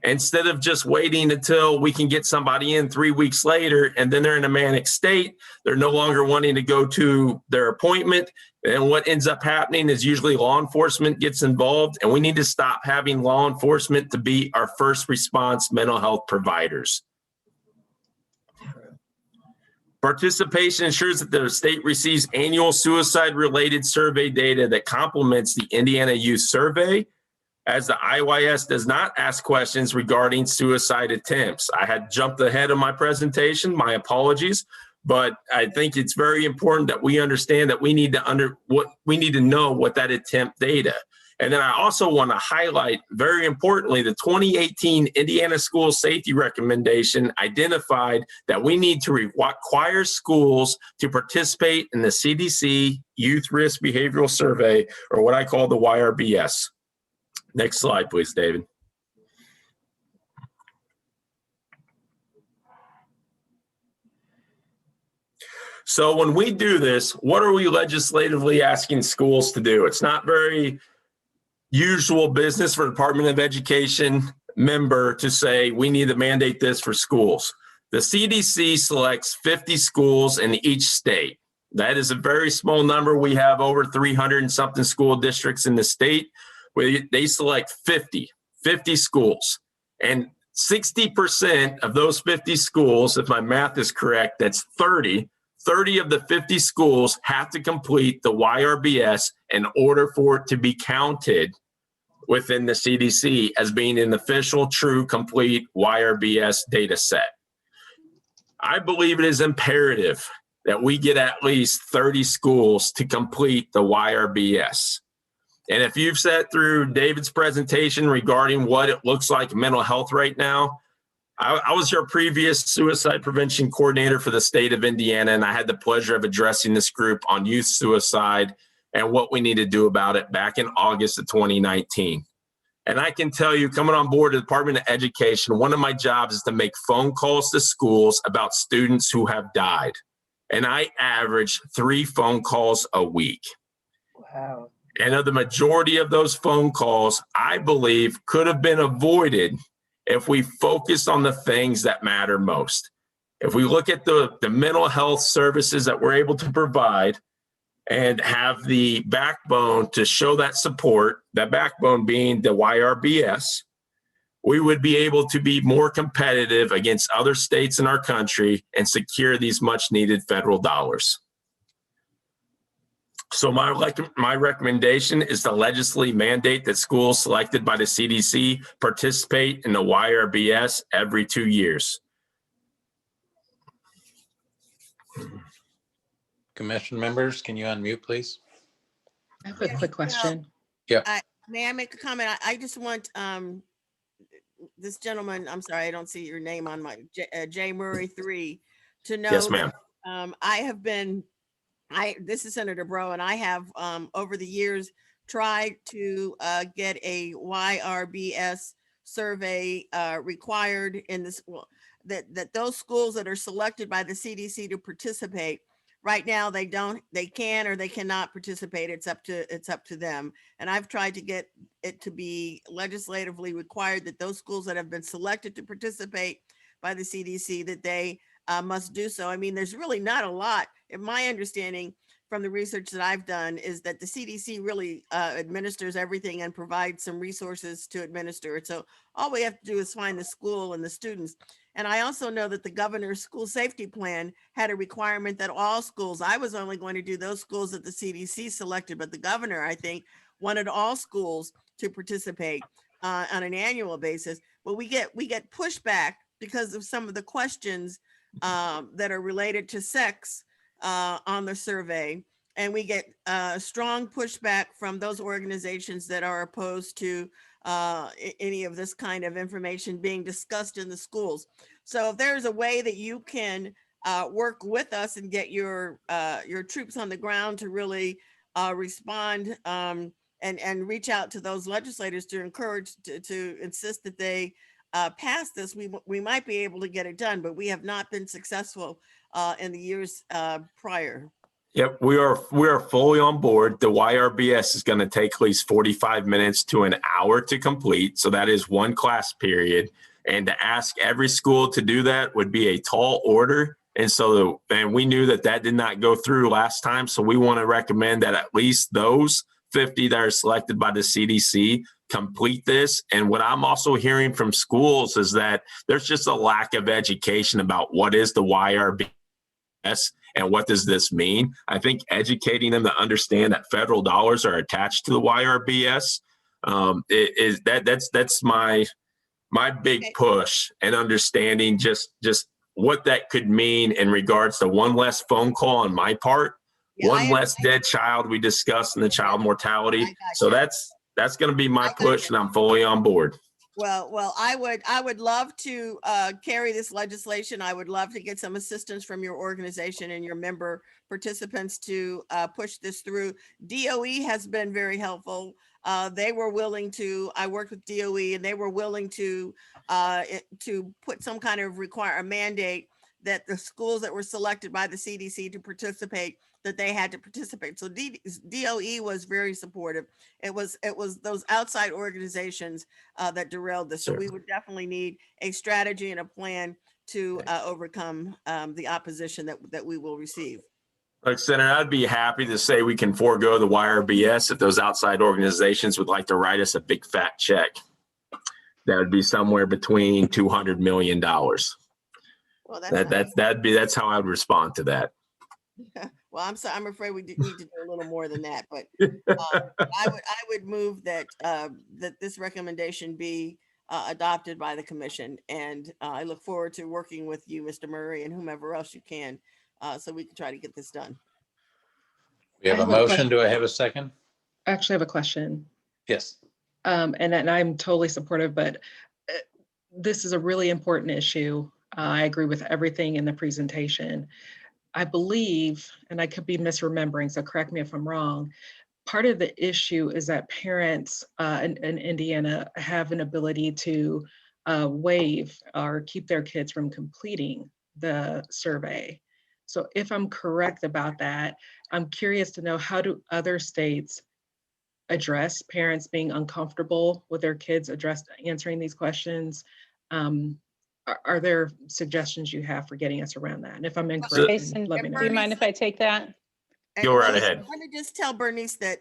Speaker 9: instead of just waiting until we can get somebody in 3 weeks later and then they're in a manic state. They're no longer wanting to go to their appointment. And what ends up happening is usually law enforcement gets involved, and we need to stop having law enforcement to be our first response mental health providers. Participation ensures that the state receives annual suicide-related survey data that complements the Indiana Youth Survey, as the IYS does not ask questions regarding suicide attempts. I had jumped ahead of my presentation, my apologies, but I think it's very important that we understand that we need to know what that attempt data. And then I also want to highlight, very importantly, the 2018 Indiana School Safety Recommendation identified that we need to require schools to participate in the CDC Youth Risk Behavioral Survey, or what I call the YRBS. Next slide, please, David. So when we do this, what are we legislatively asking schools to do? It's not very usual business for the Department of Education member to say, we need to mandate this for schools. The CDC selects 50 schools in each state. That is a very small number. We have over 300 and something school districts in the state. They select 50 schools, and 60% of those 50 schools, if my math is correct, that's 30 of the 50 schools have to complete the YRBS in order for it to be counted within the CDC as being an official, true, complete YRBS data set. I believe it is imperative that we get at least 30 schools to complete the YRBS. And if you've sat through David's presentation regarding what it looks like mental health right now, I was your previous suicide prevention coordinator for the state of Indiana, and I had the pleasure of addressing this group on youth suicide and what we need to do about it back in August of 2019. And I can tell you, coming on board the Department of Education, one of my jobs is to make phone calls to schools about students who have died. And I average 3 phone calls a week.
Speaker 1: Wow.
Speaker 9: And of the majority of those phone calls, I believe could have been avoided if we focused on the things that matter most. If we look at the mental health services that we're able to provide and have the backbone to show that support, that backbone being the YRBS, we would be able to be more competitive against other states in our country and secure these much needed federal dollars. So my recommendation is to legislatively mandate that schools selected by the CDC participate in the YRBS every 2 years.
Speaker 2: Commission members, can you unmute, please?
Speaker 4: I have a quick question.
Speaker 6: May I make a comment? I just want this gentleman, I'm sorry, I don't see your name on my, Jay Murray 3, to know.
Speaker 9: Yes, ma'am.
Speaker 6: This is Senator Breaux, and I have over the years tried to get a YRBS survey required in this, that those schools that are selected by the CDC to participate. Right now, they can or they cannot participate. It's up to them. And I've tried to get it to be legislatively required that those schools that have been selected to participate by the CDC, that they must do so. I mean, there's really not a lot. In my understanding from the research that I've done is that the CDC really administers everything and provides some resources to administer it. So all we have to do is find the school and the students. And I also know that the governor's school safety plan had a requirement that all schools, I was only going to do those schools that the CDC selected, but the governor, I think, wanted all schools to participate on an annual basis. But we get pushback because of some of the questions that are related to sex on the survey. And we get strong pushback from those organizations that are opposed to any of this kind of information being discussed in the schools. So if there's a way that you can work with us and get your troops on the ground to really respond and reach out to those legislators to encourage, to insist that they pass this, we might be able to get it done, but we have not been successful in the years prior.
Speaker 9: Yep, we are fully on board. The YRBS is going to take at least 45 minutes to an hour to complete. So that is one class period. And to ask every school to do that would be a tall order. And so, and we knew that did not go through last time. So we want to recommend that at least those 50 that are selected by the CDC complete this. And what I'm also hearing from schools is that there's just a lack of education about what is the YRBS and what does this mean. I think educating them to understand that federal dollars are attached to the YRBS that's my big push, and understanding just what that could mean in regards to one less phone call on my part, one less dead child we discussed in the child mortality. So that's going to be my push, and I'm fully on board.
Speaker 6: Well, I would love to carry this legislation. I would love to get some assistance from your organization and your member participants to push this through. DOE has been very helpful. They were willing to, I worked with DOE, and they were willing to put some kind of a mandate that the schools that were selected by the CDC to participate, that they had to participate. So DOE was very supportive. It was those outside organizations that derailed this. So we would definitely need a strategy and a plan to overcome the opposition that we will receive.
Speaker 9: Like Senator, I'd be happy to say we can forego the YRBS if those outside organizations would like to write us a big fat check. That would be somewhere between $200 million. Well, that's how I would respond to that.
Speaker 6: Well, I'm sorry, I'm afraid we need to do a little more than that, but I would move that, that this recommendation be adopted by the commission. And I look forward to working with you, Mr. Murray, and whomever else you can, so we can try to get this done.
Speaker 2: We have
Speaker 4: I
Speaker 2: a
Speaker 4: have a
Speaker 2: motion.
Speaker 4: question.
Speaker 2: Do I have a second?
Speaker 4: I actually have a question.
Speaker 2: Yes.
Speaker 4: And I'm totally supportive, but this is a really important issue. I agree with everything in the presentation. I believe, and I could be misremembering, so correct me if I'm wrong, part of the issue is that parents in Indiana have an ability to waive or keep their kids from completing the survey. So if I'm correct about that, I'm curious to know, how do other states address parents being uncomfortable with their kids answering these questions? Are there suggestions you have for getting us around that? And if I'm incorrect,
Speaker 1: Jason,
Speaker 4: let me know.
Speaker 1: do you mind if I take that?
Speaker 9: Go right
Speaker 6: Let
Speaker 9: ahead.
Speaker 6: me just tell Bernice that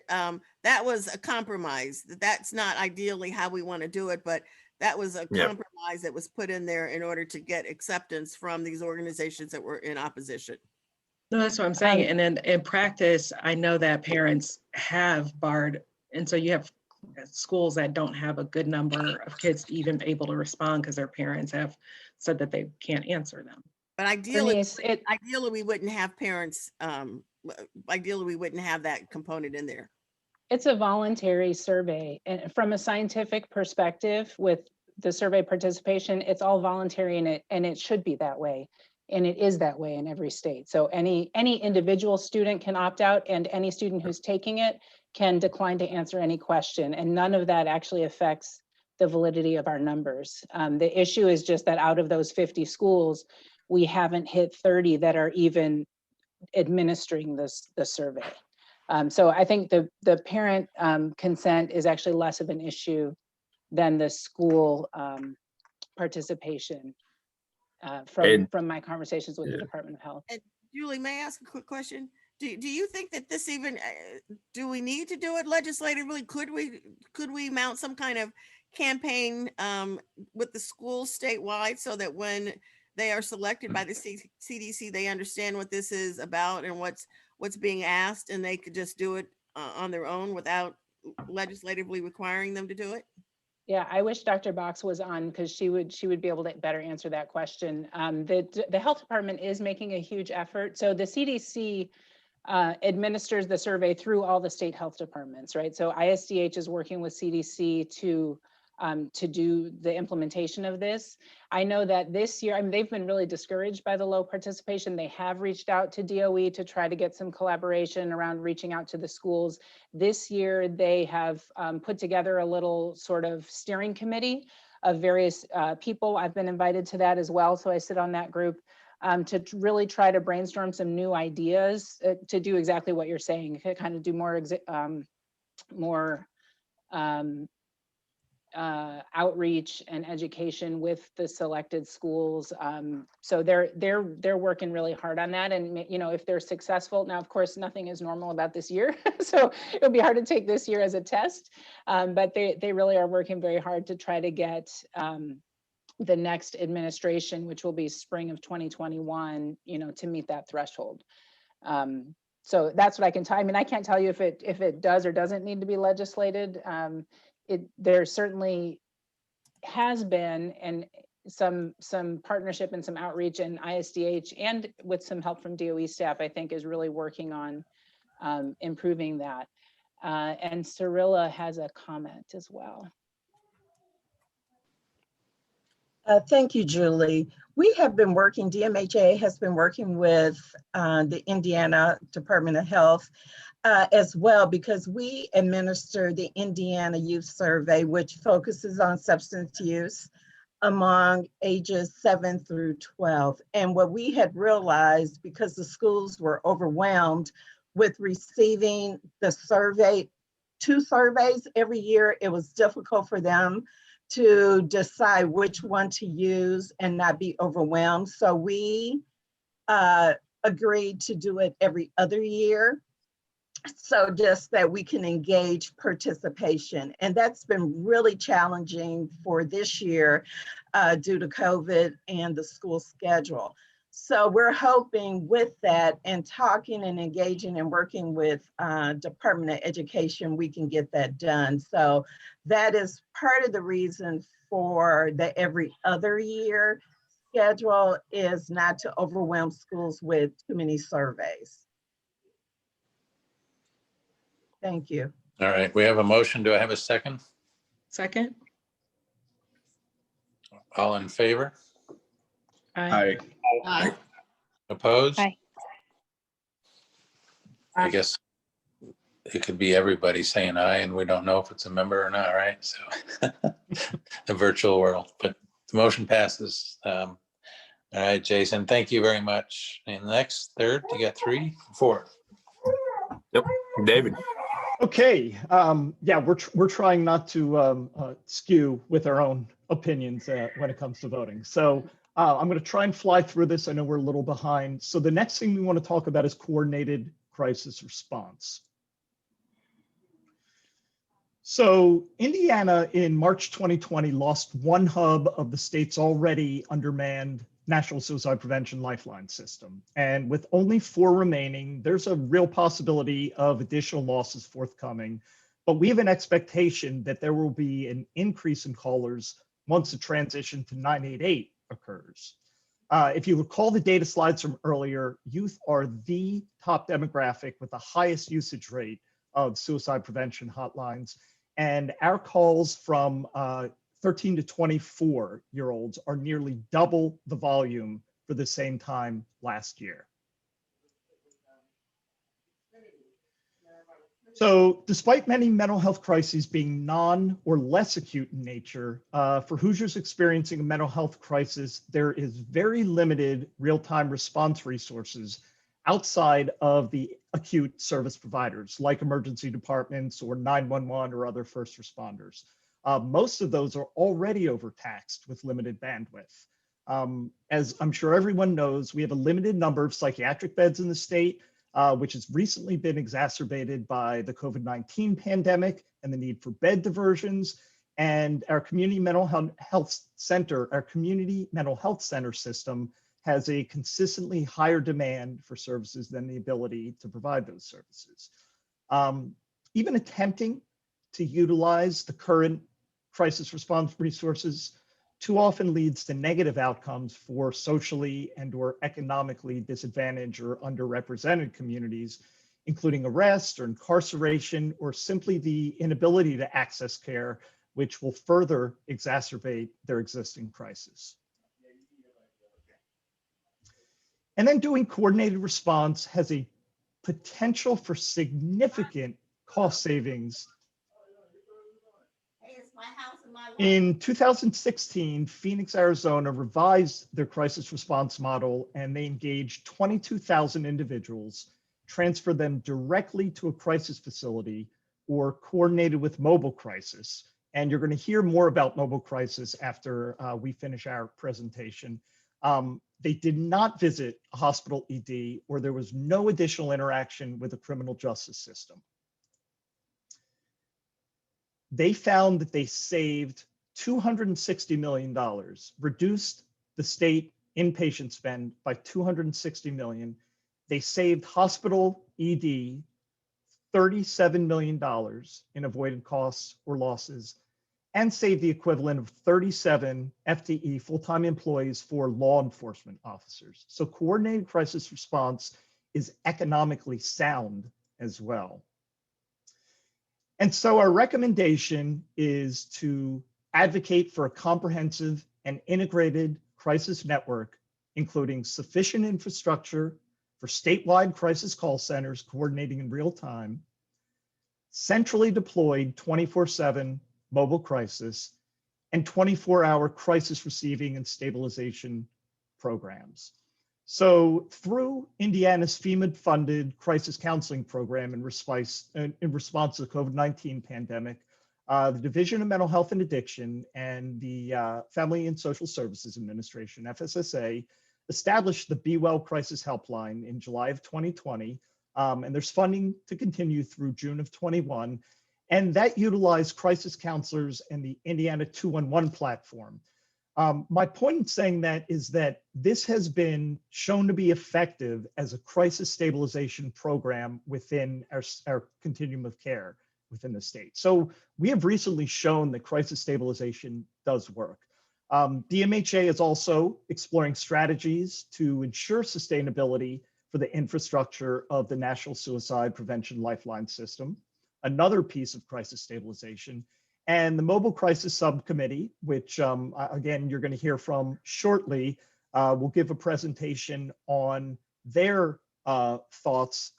Speaker 6: that was a compromise. That's not ideally how we want to do it, but that was a
Speaker 9: Yep.
Speaker 6: compromise that was put in there in order to get acceptance from these organizations that were in opposition.
Speaker 4: No, that's what I'm saying. And then in practice, I know that parents have barred, and so you have schools that don't have a good number of kids even able to respond because their parents have said that they can't answer them.
Speaker 6: But ideally,
Speaker 1: Bernice,
Speaker 6: ideally we wouldn't have parents. Ideally, we wouldn't have that component in there.
Speaker 1: it's a voluntary survey, and from a scientific perspective with the survey participation, it's all voluntary, and it should be that way. And it is that way in every state. So any individual student can opt out, and any student who's taking it can decline to answer any question. And none of that actually affects the validity of our numbers. The issue is just that out of those 50 schools, we haven't hit 30 that are even administering the survey. So I think the parent consent is actually less of an issue than the school participation from my conversations with the Department of Health.
Speaker 6: And Julie, may I ask a quick question? Do you think that this even, do we need to do it legislatively? Could we mount some kind of campaign with the schools statewide so that when they are selected by the CDC, they understand what this is about and what's being asked, and they could just do it on their own without legislatively requiring them to do it?
Speaker 1: Yeah, I wish Dr. Box was on, because she would be able to better answer that question. The health department is making a huge effort. So the CDC administers the survey through all the state health departments, right? So ISDH is working with CDC to do the implementation of this. I know that this year, I mean, they've been really discouraged by the low participation. They have reached out to DOE to try to get some collaboration around reaching out to the schools. This year, they have put together a little sort of steering committee of various people. I've been invited to that as well. So I sit on that group to really try to brainstorm some new ideas to do exactly what you're saying, to kind of do more outreach and education with the selected schools. So they're working really hard on that. And if they're successful, now of course nothing is normal about this year, so it'll be hard to take this year as a test. But they really are working very hard to try to get the next administration, which will be spring of 2021, to meet that threshold. So that's what I can tell. I mean, I can't tell you if it does or doesn't need to be legislated. There certainly has been some partnership and some outreach, and ISDH, and with some help from DOE staff, I think is really working on improving that. And Cirilla has a comment as well.
Speaker 10: Thank you, Julie. We have been working, DMHA has been working with the Indiana Department of Health as well, because we administer the Indiana Youth Survey, which focuses on substance use among ages 7 through 12. And what we had realized, because the schools were overwhelmed with receiving the survey, 2 surveys every year, it was difficult for them to decide which one to use and not be overwhelmed. So we agreed to do it every other year, so just that we can engage participation. And that's been really challenging for this year due to COVID and the school schedule. So we're hoping with that and talking and engaging and working with Department of Education, we can get that done. So that is part of the reason for the every other year schedule, is not to overwhelm schools with too many surveys. Thank you.
Speaker 2: All right, we have a motion. Do I have a second?
Speaker 4: Second?
Speaker 2: All in favor?
Speaker 8: Aye.
Speaker 3: Aye.
Speaker 2: Opposed?
Speaker 1: Aye.
Speaker 2: I guess it could be everybody saying aye, and we don't know if it's a member or not, right? So the virtual world, but the motion passes. All right, Jason, thank you very much. And next, third, you got 3, 4.
Speaker 9: Yep, David.
Speaker 5: Okay, yeah, we're trying not to skew with our own opinions when it comes to voting. So I'm going to try and fly through this. I know we're a little behind. So the next thing we want to talk about is coordinated crisis response. So Indiana in March 2020 lost one hub of the state's already undermanned National Suicide Prevention Lifeline system. And with only 4 remaining, there's a real possibility of additional losses forthcoming. But we have an expectation that there will be an increase in callers once the transition to 988 occurs. If you recall the data slides from earlier, youth are the top demographic with the highest usage rate of suicide prevention hotlines. And our calls from 13 to 24-year-olds are nearly double the volume for the same time last year. So despite many mental health crises being non or less acute in nature, for Hoosiers experiencing a mental health crisis, there is very limited real-time response resources outside of the acute service providers like emergency departments or 911 or other first responders. Most of those are already overtaxed with limited bandwidth. As I'm sure everyone knows, we have a limited number of psychiatric beds in the state, which has recently been exacerbated by the COVID-19 pandemic and the need for bed diversions. And our community mental health center, our community mental health center system has a consistently higher demand for services than the ability to provide those services. Even attempting to utilize the current crisis response resources too often leads to negative outcomes for socially and or economically disadvantaged or underrepresented communities, including arrest or incarceration, or simply the inability to access care, which will further exacerbate their existing crisis. And then doing coordinated response has a potential for significant cost savings. In 2016, Phoenix, Arizona revised their crisis response model, and they engaged 22,000 individuals, transferred them directly to a crisis facility or coordinated with mobile crisis. And you're going to hear more about mobile crisis after we finish our presentation. They did not visit a hospital ED, or there was no additional interaction with the criminal justice system. They found that they saved $260 million, reduced the state inpatient spend by $260 million. They saved hospital ED $37 million in avoided costs or losses, and saved the equivalent of 37 FTE full-time employees for law enforcement officers. So coordinated crisis response is economically sound as well. And so our recommendation is to advocate for a comprehensive and integrated crisis network, including sufficient infrastructure for statewide crisis call centers coordinating in real time, centrally deployed 24/7 mobile crisis, and 24-hour crisis receiving and stabilization programs. So through Indiana's FEMA-funded crisis counseling program in response to the COVID-19 pandemic, the Division of Mental Health and Addiction and the Family and Social Services Administration, FSSA, established the Be Well Crisis Helpline in July of 2020, and there's funding to continue through June of 21, and that utilized crisis counselors and the Indiana 211 platform. My point in saying that is that this has been shown to be effective as a crisis stabilization program within our continuum of care within the state. So we have recently shown that crisis stabilization does work. DMHA is also exploring strategies to ensure sustainability for the infrastructure of the National Suicide Prevention Lifeline System, another piece of crisis stabilization. And the Mobile Crisis Subcommittee, which again, you're going to hear from shortly, will give a presentation on their thoughts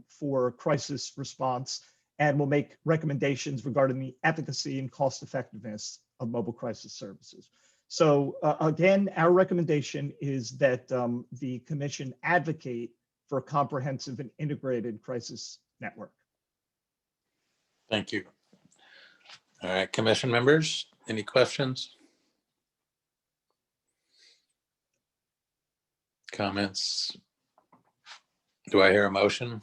Speaker 5: for crisis response, and will make recommendations regarding the efficacy and cost effectiveness of mobile crisis services. So again, our recommendation is that the commission advocate for a comprehensive and integrated crisis network.
Speaker 2: Thank you. All right, commission members, any questions? Comments? Do I hear a motion?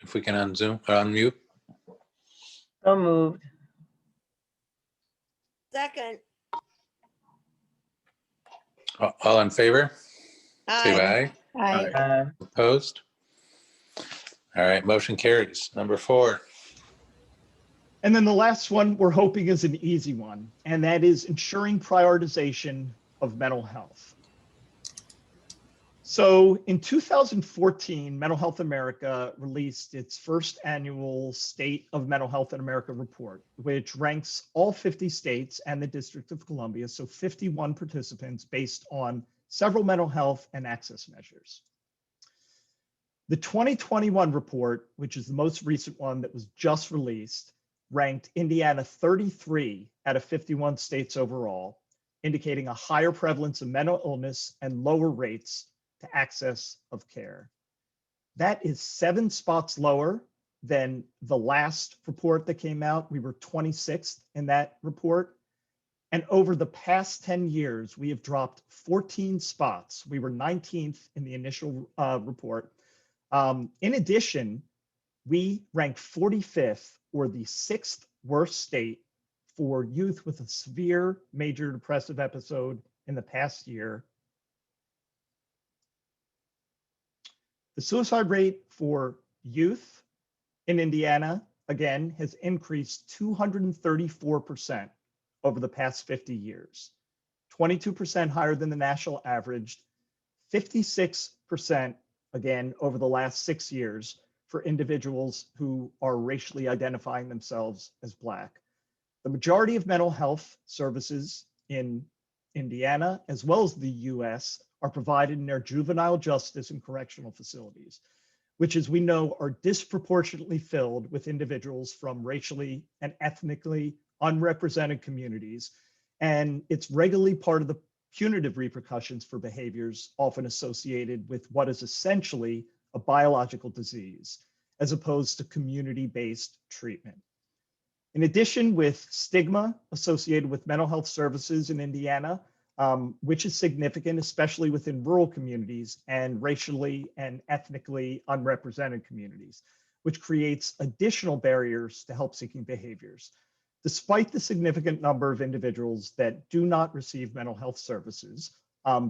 Speaker 2: If we can unmute.
Speaker 11: So moved.
Speaker 6: Second.
Speaker 2: All in favor? Say
Speaker 6: Aye.
Speaker 2: aye. Opposed? All right, motion carries. Number 4.
Speaker 5: And then the last one we're hoping is an easy one, and that is ensuring prioritization of mental health. So in 2014, Mental Health America released its first annual State of Mental Health in America report, which ranks all 50 states and the District of Columbia, so 51 participants based on several mental health and access measures. The 2021 report, which is the most recent one that was just released, ranked Indiana 33 out of 51 states overall, indicating a higher prevalence of mental illness and lower rates to access of care. That is 7 spots lower than the last report that came out. We were 26th in that report. And over the past 10 years, we have dropped 14 spots. We were 19th in the initial report. In addition, we ranked 45th, or the 6th worst state for youth with a severe major depressive episode in the past year. The suicide rate for youth in Indiana, again, has increased 234% over the past 50 years, 22% higher than the national average, 56% again over the last 6 years for individuals who are racially identifying themselves as Black. The majority of mental health services in Indiana, as well as the US, are provided in their juvenile justice and correctional facilities, which, as we know, are disproportionately filled with individuals from racially and ethnically unrepresented communities. And it's regularly part of the punitive repercussions for behaviors often associated with what is essentially a biological disease, as opposed to community-based treatment. In addition, with stigma associated with mental health services in Indiana, which is significant, especially within rural communities and racially and ethnically unrepresented communities, which creates additional barriers to help-seeking behaviors. Despite the significant number of individuals that do not receive mental health services,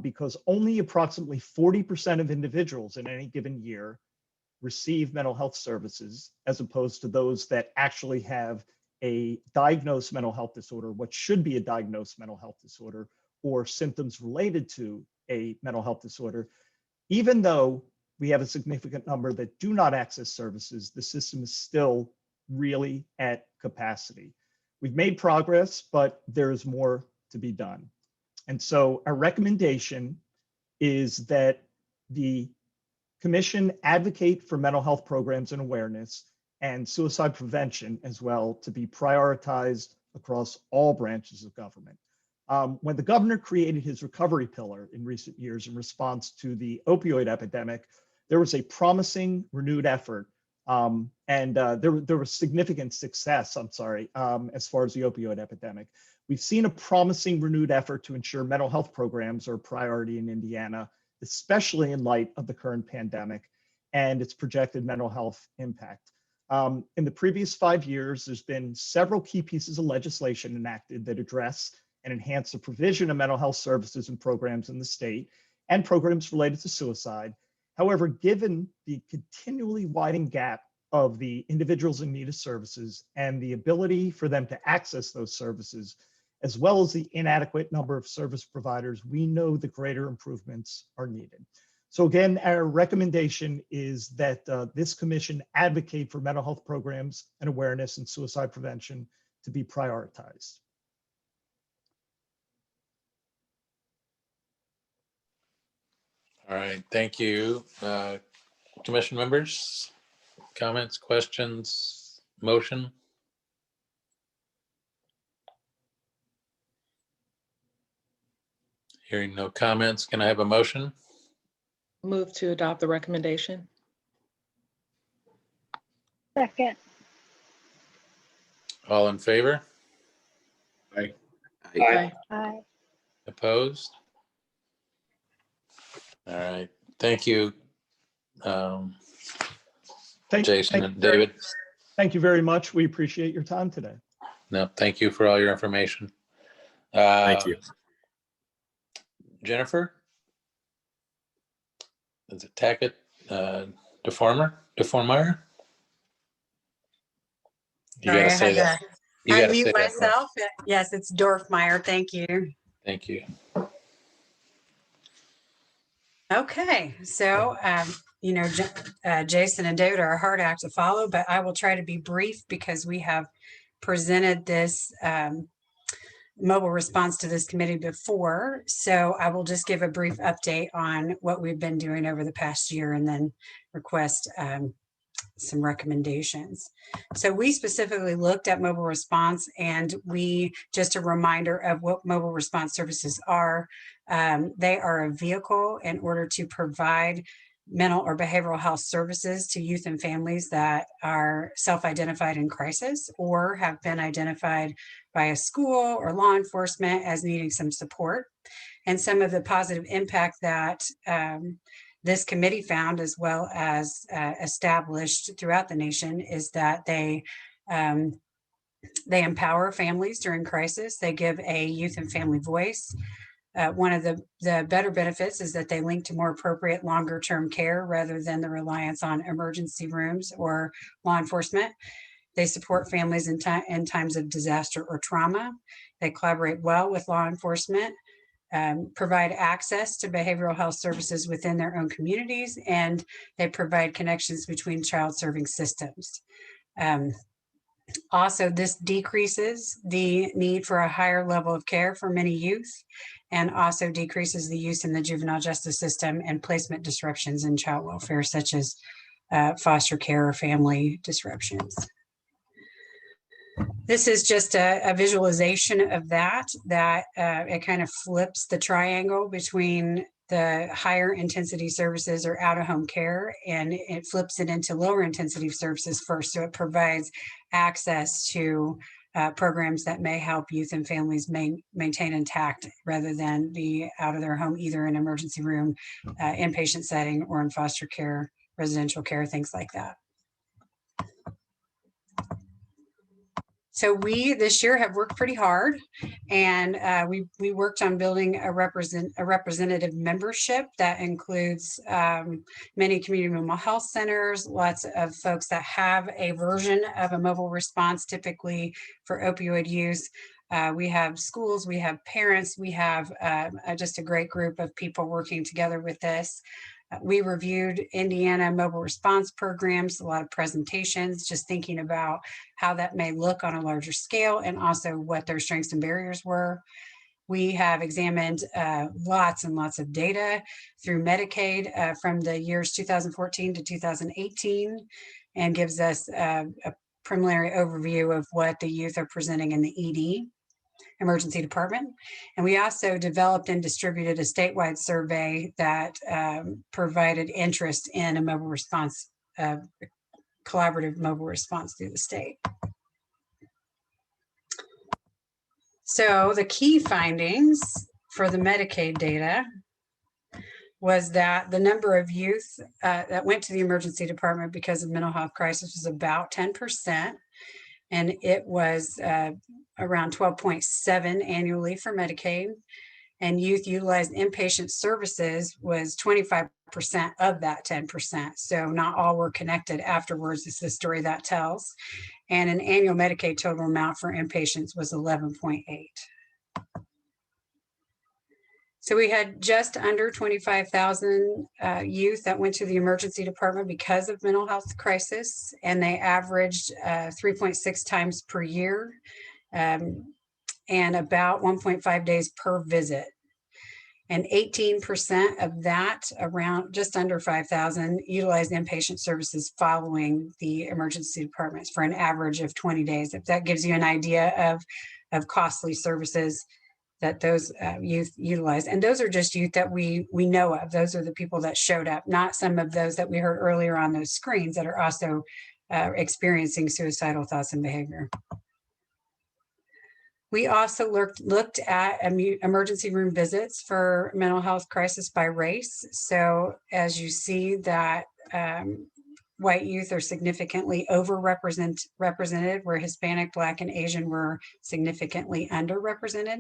Speaker 5: because only approximately 40% of individuals in any given year receive mental health services, as opposed to those that actually have a diagnosed mental health disorder, what should be a diagnosed mental health disorder, or symptoms related to a mental health disorder. Even though we have a significant number that do not access services, the system is still really at capacity. We've made progress, but there is more to be done. And so our recommendation is that the commission advocate for mental health programs and awareness and suicide prevention as well to be prioritized across all branches of government. When the governor created his recovery pillar in recent years in response to the opioid epidemic, there was a promising renewed effort there was significant success, as far as the opioid epidemic. We've seen a promising renewed effort to ensure mental health programs are a priority in Indiana, especially in light of the current pandemic and its projected mental health impact. In the previous 5 years, there's been several key pieces of legislation enacted that address and enhance the provision of mental health services and programs in the state and programs related to suicide. However, given the continually widening gap of the individuals in need of services and the ability for them to access those services, as well as the inadequate number of service providers, we know the greater improvements are needed. So again, our recommendation is that this commission advocate for mental health programs and awareness and suicide prevention to be prioritized.
Speaker 2: All right, thank you. Commission members, comments, questions, motion? Hearing no comments, can I have a motion?
Speaker 4: Move to adopt the recommendation.
Speaker 12: Second.
Speaker 2: All in favor?
Speaker 8: Aye.
Speaker 4: Aye.
Speaker 12: Aye.
Speaker 2: Opposed? All right, thank you, Jason and David.
Speaker 5: Thank you very much. We appreciate your time today.
Speaker 2: No, thank you for all your information.
Speaker 9: Thank you.
Speaker 2: Jennifer? Is it Tackett Deformeyer? You
Speaker 13: Sorry,
Speaker 2: gotta
Speaker 13: I
Speaker 2: say
Speaker 13: had
Speaker 2: that.
Speaker 13: to
Speaker 2: You gotta say
Speaker 13: unmute
Speaker 2: that right.
Speaker 13: myself. Yes, it's Dorfmeyer. Thank you.
Speaker 2: Thank you.
Speaker 13: Okay, so Jason and David are a hard act to follow, but I will try to be brief because we have presented this mobile response to this committee before. So I will just give a brief update on what we've been doing over the past year and then request some recommendations. So we specifically looked at mobile response, and just a reminder of what mobile response services are. They are a vehicle in order to provide mental or behavioral health services to youth and families that are self-identified in crisis or have been identified by a school or law enforcement as needing some support. And some of the positive impact that this committee found, as well as established throughout the nation, is that they empower families during crisis. They give a youth and family voice. One of the better benefits is that they link to more appropriate longer-term care rather than the reliance on emergency rooms or law enforcement. They support families in times of disaster or trauma. They collaborate well with law enforcement, provide access to behavioral health services within their own communities, and they provide connections between child serving systems. Also, this decreases the need for a higher level of care for many youth, and also decreases the use in the juvenile justice system and placement disruptions in child welfare, such as foster care or family disruptions. This is just a visualization of that it kind of flips the triangle between the higher intensity services or out of home care, and it flips it into lower intensity services first. So it provides access to programs that may help youth and families maintain intact rather than be out of their home, either in emergency room, inpatient setting, or in foster care, residential care, things like that. So we this year have worked pretty hard, and we worked on building a representative membership that includes many community mental health centers, lots of folks that have a version of a mobile response, typically for opioid use. We have schools, we have parents, we have just a great group of people working together with this. We reviewed Indiana mobile response programs, a lot of presentations, just thinking about how that may look on a larger scale and also what their strengths and barriers were. We have examined lots and lots of data through Medicaid from the years 2014 to 2018, and gives us a preliminary overview of what the youth are presenting in the ED, emergency department. And we also developed and distributed a statewide survey that provided interest in a mobile response, collaborative mobile response through the state. So the key findings for the Medicaid data was that the number of youth that went to the emergency department because of mental health crisis was about 10%. And it was around 12.7 annually for Medicaid. And youth utilized inpatient services was 25% of that 10%. So not all were connected afterwards. It's the story that tells. And an annual Medicaid total amount for inpatients was 11.8. So we had just under 25,000 youth that went to the emergency department because of mental health crisis, and they averaged 3.6 times per year and about 1.5 days per visit. And 18% of that, around just under 5,000, utilized inpatient services following the emergency departments for an average of 20 days. If that gives you an idea of costly services that those youth utilize. And those are just youth that we know of. Those are the people that showed up, not some of those that we heard earlier on those screens that are also experiencing suicidal thoughts and behavior. We also looked at emergency room visits for mental health crisis by race. So as you see that white youth are significantly represented, where Hispanic, Black, and Asian were significantly underrepresented.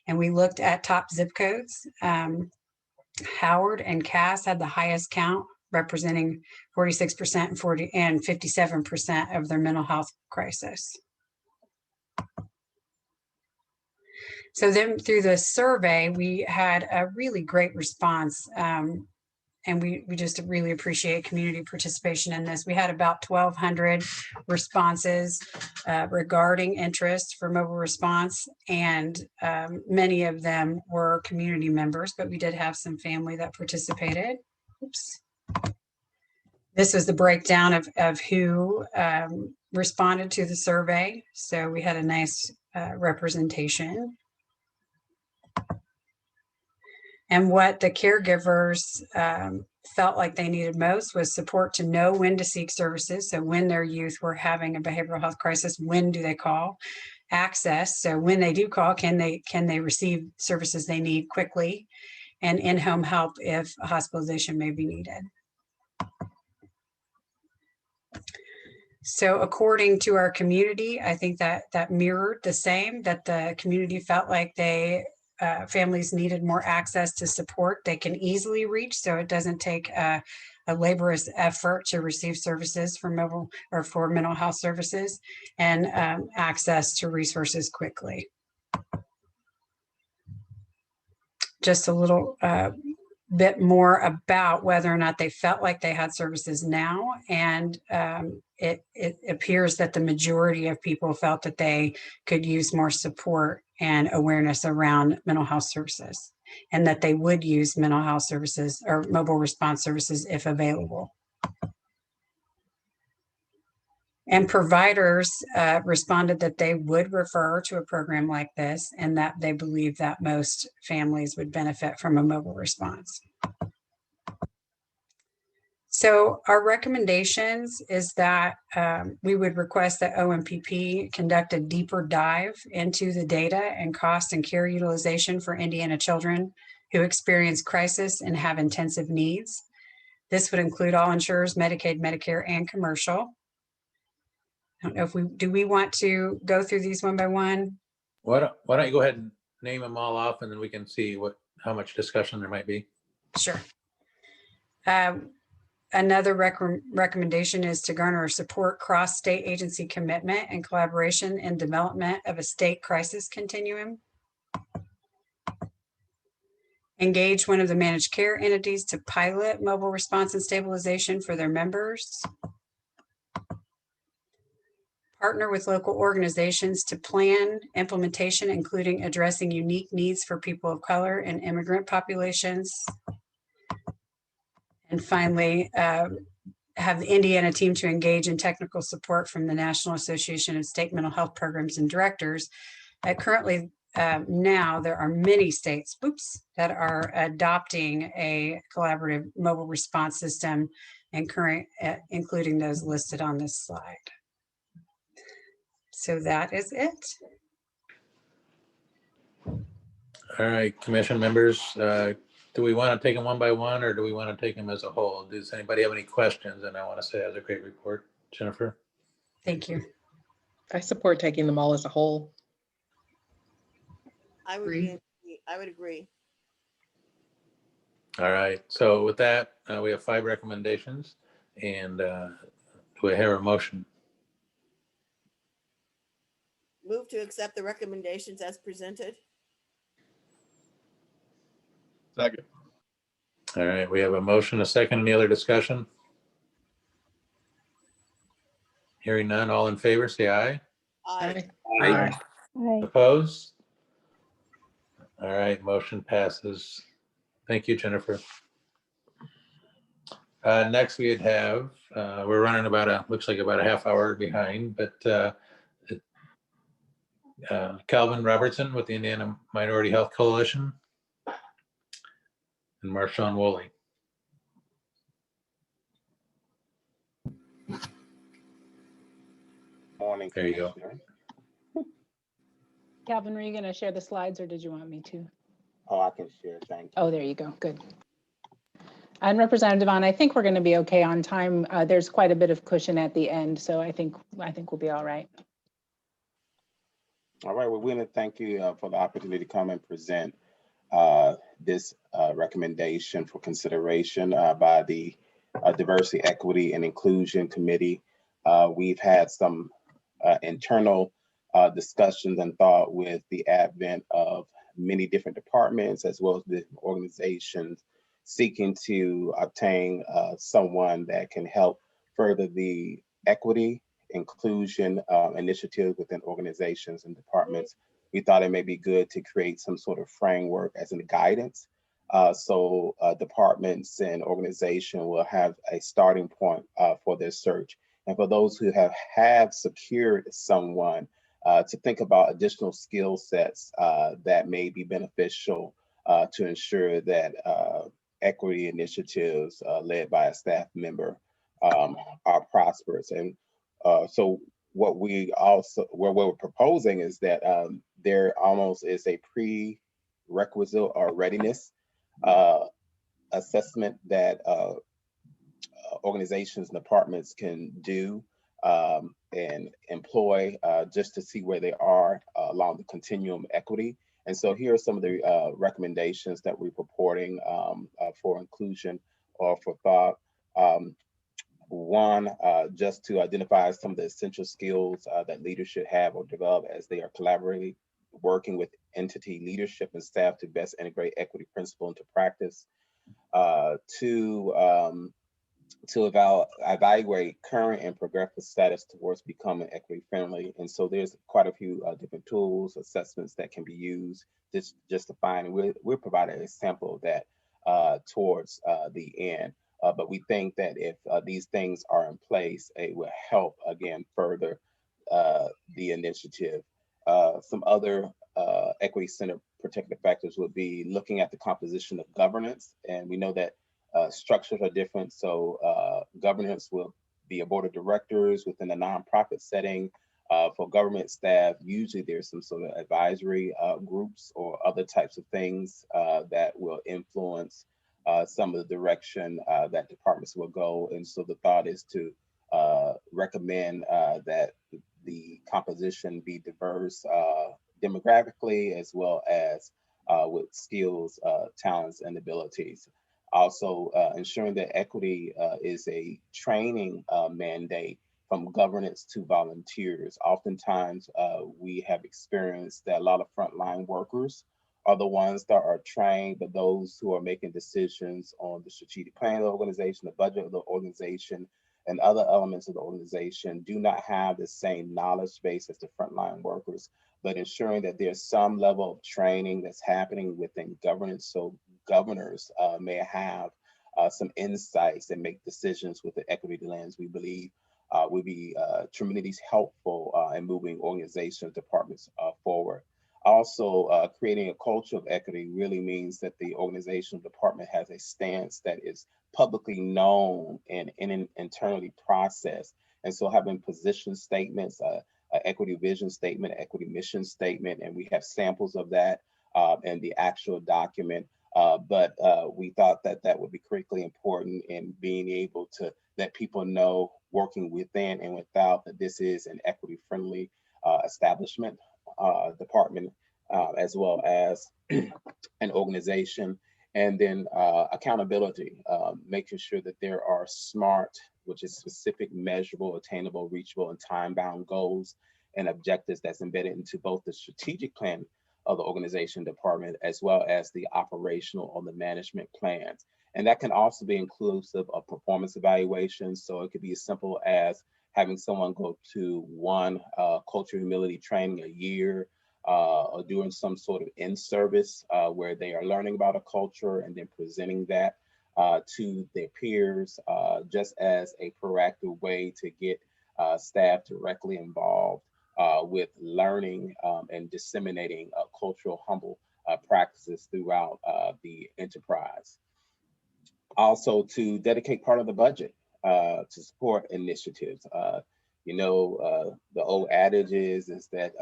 Speaker 13: And we looked at top zip codes. Howard and Cass had the highest count, representing 46% and 57% of their mental health crisis. So then through the survey, we had a really great response. And we just really appreciate community participation in this. We had about 1,200 responses regarding interest for mobile response, and many of them were community members, but we did have some family that participated. Oops. This was the breakdown of who responded to the survey. So we had a nice representation. And what the caregivers felt like they needed most was support to know when to seek services. So when their youth were having a behavioral health crisis, when do they call? Access. So when they do call, can they receive services they need quickly? And in-home help if a hospitalization may be needed. So according to our community, I think that mirrored the same, that the community felt like families needed more access to support they can easily reach, so it doesn't take a laborious effort to receive services for mobile or for mental health services, and access to resources quickly. Just a little bit more about whether or not they felt like they had services now, and it appears that the majority of people felt that they could use more support and awareness around mental health services, and that they would use mental health services or mobile response services if available. And providers responded that they would refer to a program like this, and that they believe that most families would benefit from a mobile response. So our recommendations is that we would request that OMPP conduct a deeper dive into the data and cost and care utilization for Indiana children who experience crisis and have intensive needs. This would include all insurers, Medicaid, Medicare, and commercial. I don't know if do we want to go through these one by one?
Speaker 2: Why don't you go ahead and name them all off, and then we can see how much discussion there might be.
Speaker 13: Sure. Another recommendation is to garner or support cross-state agency commitment and collaboration in development of a state crisis continuum. Engage one of the managed care entities to pilot mobile response and stabilization for their members. Partner with local organizations to plan implementation, including addressing unique needs for people of color and immigrant populations. And finally, have the Indiana team to engage in technical support from the National Association of State Mental Health Programs and Directors. Currently, now there are many states, that are adopting a collaborative mobile response system, and including those listed on this slide. So that is it.
Speaker 2: All right, commission members, do we want to take them one by one, or do we want to take them as a whole? Does anybody have any questions? And I want to say that was a great report, Jennifer.
Speaker 13: Thank you.
Speaker 4: I support taking them all as a whole.
Speaker 6: I would
Speaker 4: Agree.
Speaker 6: I would agree.
Speaker 2: All right, so with that, we have 5 recommendations, and do we hear a motion?
Speaker 6: Move to accept the recommendations as presented.
Speaker 8: Second.
Speaker 2: All right, we have a motion, a second. Any other discussion? Hearing none, all in favor, say aye.
Speaker 6: Aye.
Speaker 4: Aye.
Speaker 2: Opposed? All right, motion passes. Thank you, Jennifer. Next, we'd have, we're running looks like about a half hour behind, but Calvin Robertson with the Indiana Minority Health Coalition and Marshawn Woolley.
Speaker 12: Morning.
Speaker 2: There you go.
Speaker 1: Calvin, were you going to share the slides or did you want me to?
Speaker 12: Oh, I can share. Thank you.
Speaker 1: Oh, there you go. Good. And Representative Devon, I think we're going to be okay on time. There's quite a bit of cushion at the end, so I think we'll be all right.
Speaker 12: All right. Well, we want to thank you for the opportunity to come and present this recommendation for consideration by the Diversity, Equity, and Inclusion Committee. We've had some internal discussions and thought with the advent of many different departments as well as the organizations seeking to obtain someone that can help further the equity, inclusion initiatives within organizations and departments. We thought it may be good to create some sort of framework as in guidance. So departments and organizations will have a starting point for their search. And for those who have secured someone, to think about additional skill sets that may be beneficial to ensure that equity initiatives led by a staff member are prosperous. And so what we're proposing is that there almost is a prerequisite or readiness assessment that organizations and departments can do and employ just to see where they are along the continuum of equity. And so here are some of the recommendations that we're purporting for inclusion or for thought. One, just to identify some of the essential skills that leaders should have or develop as they are collaborating, working with entity leadership and staff to best integrate equity principle into practice. To evaluate current and progressive status towards becoming equity friendly. And so there's quite a few different tools, assessments that can be used just to find. We're providing a sample of that towards the end. But we think that if these things are in place, it will help, again, further the initiative. Some other equity-centered protective factors would be looking at the composition of governance. And we know that structures are different. So governance will be a board of directors within a nonprofit setting. For government staff, usually there's some sort of advisory groups or other types of things that will influence some of the direction that departments will go. And so the thought is to recommend that the composition be diverse demographically as well as with skills, talents, and abilities. Also ensuring that equity is a training mandate from governance to volunteers. Oftentimes we have experienced that a lot of frontline workers are the ones that are trained, but those who are making decisions on the strategic plan of the organization, the budget of the organization, and other elements of the organization do not have the same knowledge base as the frontline workers, but ensuring that there's some level of training that's happening within governance so governors may have some insights and make decisions with the equity lens we believe would be tremendously helpful in moving organizations, departments forward. Also, creating a culture of equity really means that the organizational department has a stance that is publicly known and internally processed. And so having position statements, equity vision statement, equity mission statement, and we have samples of that in the actual document. But we thought that that would be critically important in being able to let people know working within and without that this is an equity friendly establishment, department, as well as an organization. And then accountability, making sure that there are SMART, which is specific, measurable, attainable, reachable, and time-bound goals and objectives that's embedded into both the strategic plan of the organization department, as well as the operational or the management plans. And that can also be inclusive of performance evaluations. So it could be as simple as having someone go to one culture humility training a year, or doing some sort of in-service where they are learning about a culture and then presenting that to their peers, just as a proactive way to get staff directly involved with learning and disseminating cultural humble practices throughout the enterprise. Also, to dedicate part of the budget to support initiatives. The old adage is that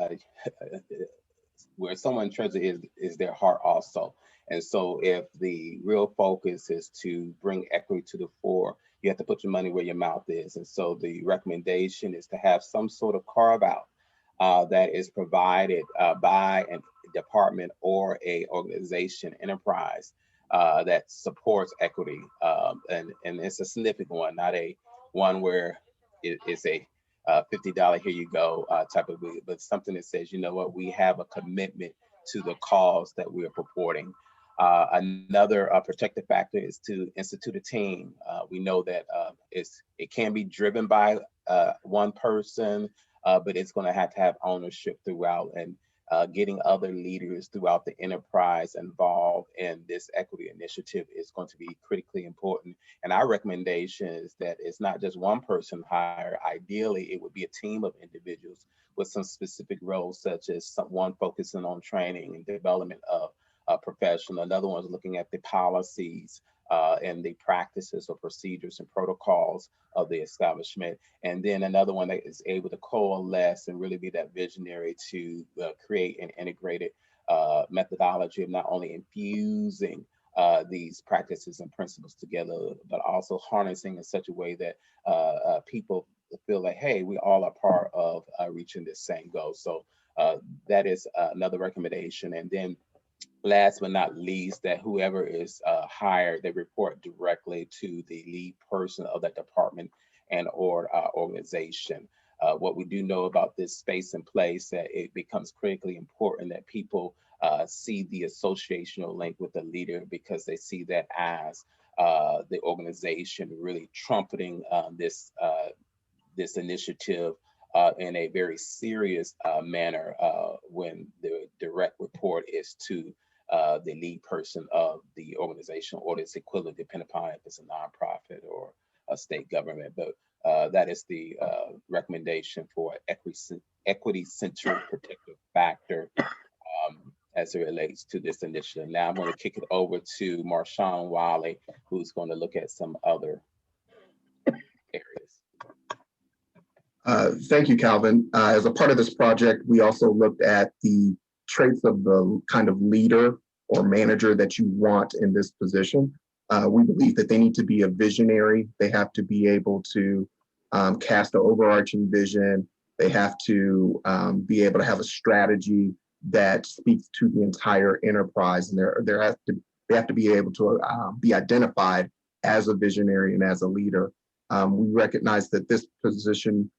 Speaker 12: where someone's treasure is their heart also. And so if the real focus is to bring equity to the fore, you have to put your money where your mouth is. And so the recommendation is to have some sort of carve out that is provided by a department or a organization enterprise that supports equity. And it's a significant one, not a one where it's a $50 here you go type of, but something that says, you know what, we have a commitment to the cause that we are purporting. Another protective factor is to institute a team. We know that it can be driven by one person, but it's going to have ownership throughout, and getting other leaders throughout the enterprise involved in this equity initiative is going to be critically important. And our recommendation is that it's not just one person hired. Ideally, it would be a team of individuals with some specific roles, such as someone focusing on training and development of a professional. Another one is looking at the policies and the practices or procedures and protocols of the establishment. And then another one that is able to coalesce and really be that visionary to create an integrated methodology of not only infusing these practices and principles together, but also harnessing in such a way that people feel like, hey, we all are part of reaching this same goal. So that is another recommendation. And then last but not least, that whoever is hired, they report directly to the lead person of that department and or organization. What we do know about this space and place, that it becomes critically important that people see the associational link with the leader, because they see that as the organization really trumpeting this initiative in a very serious manner when the direct report is to the lead person of the organization or its equivalent, depending upon if it's a nonprofit or a state government. But that is the recommendation for equity-centered protective factor as it relates to this initiative. Now I'm going to kick it over to Marshawn Wiley, who's going to look at some other areas.
Speaker 14: Thank you, Calvin. As a part of this project, we also looked at the traits of the kind of leader or manager that you want in this position. We believe that they need to be a visionary. They have to be able to cast an overarching vision. They have to be able to have a strategy that speaks to the entire enterprise, and they have to be able to be identified as a visionary and as a leader. We recognize that this position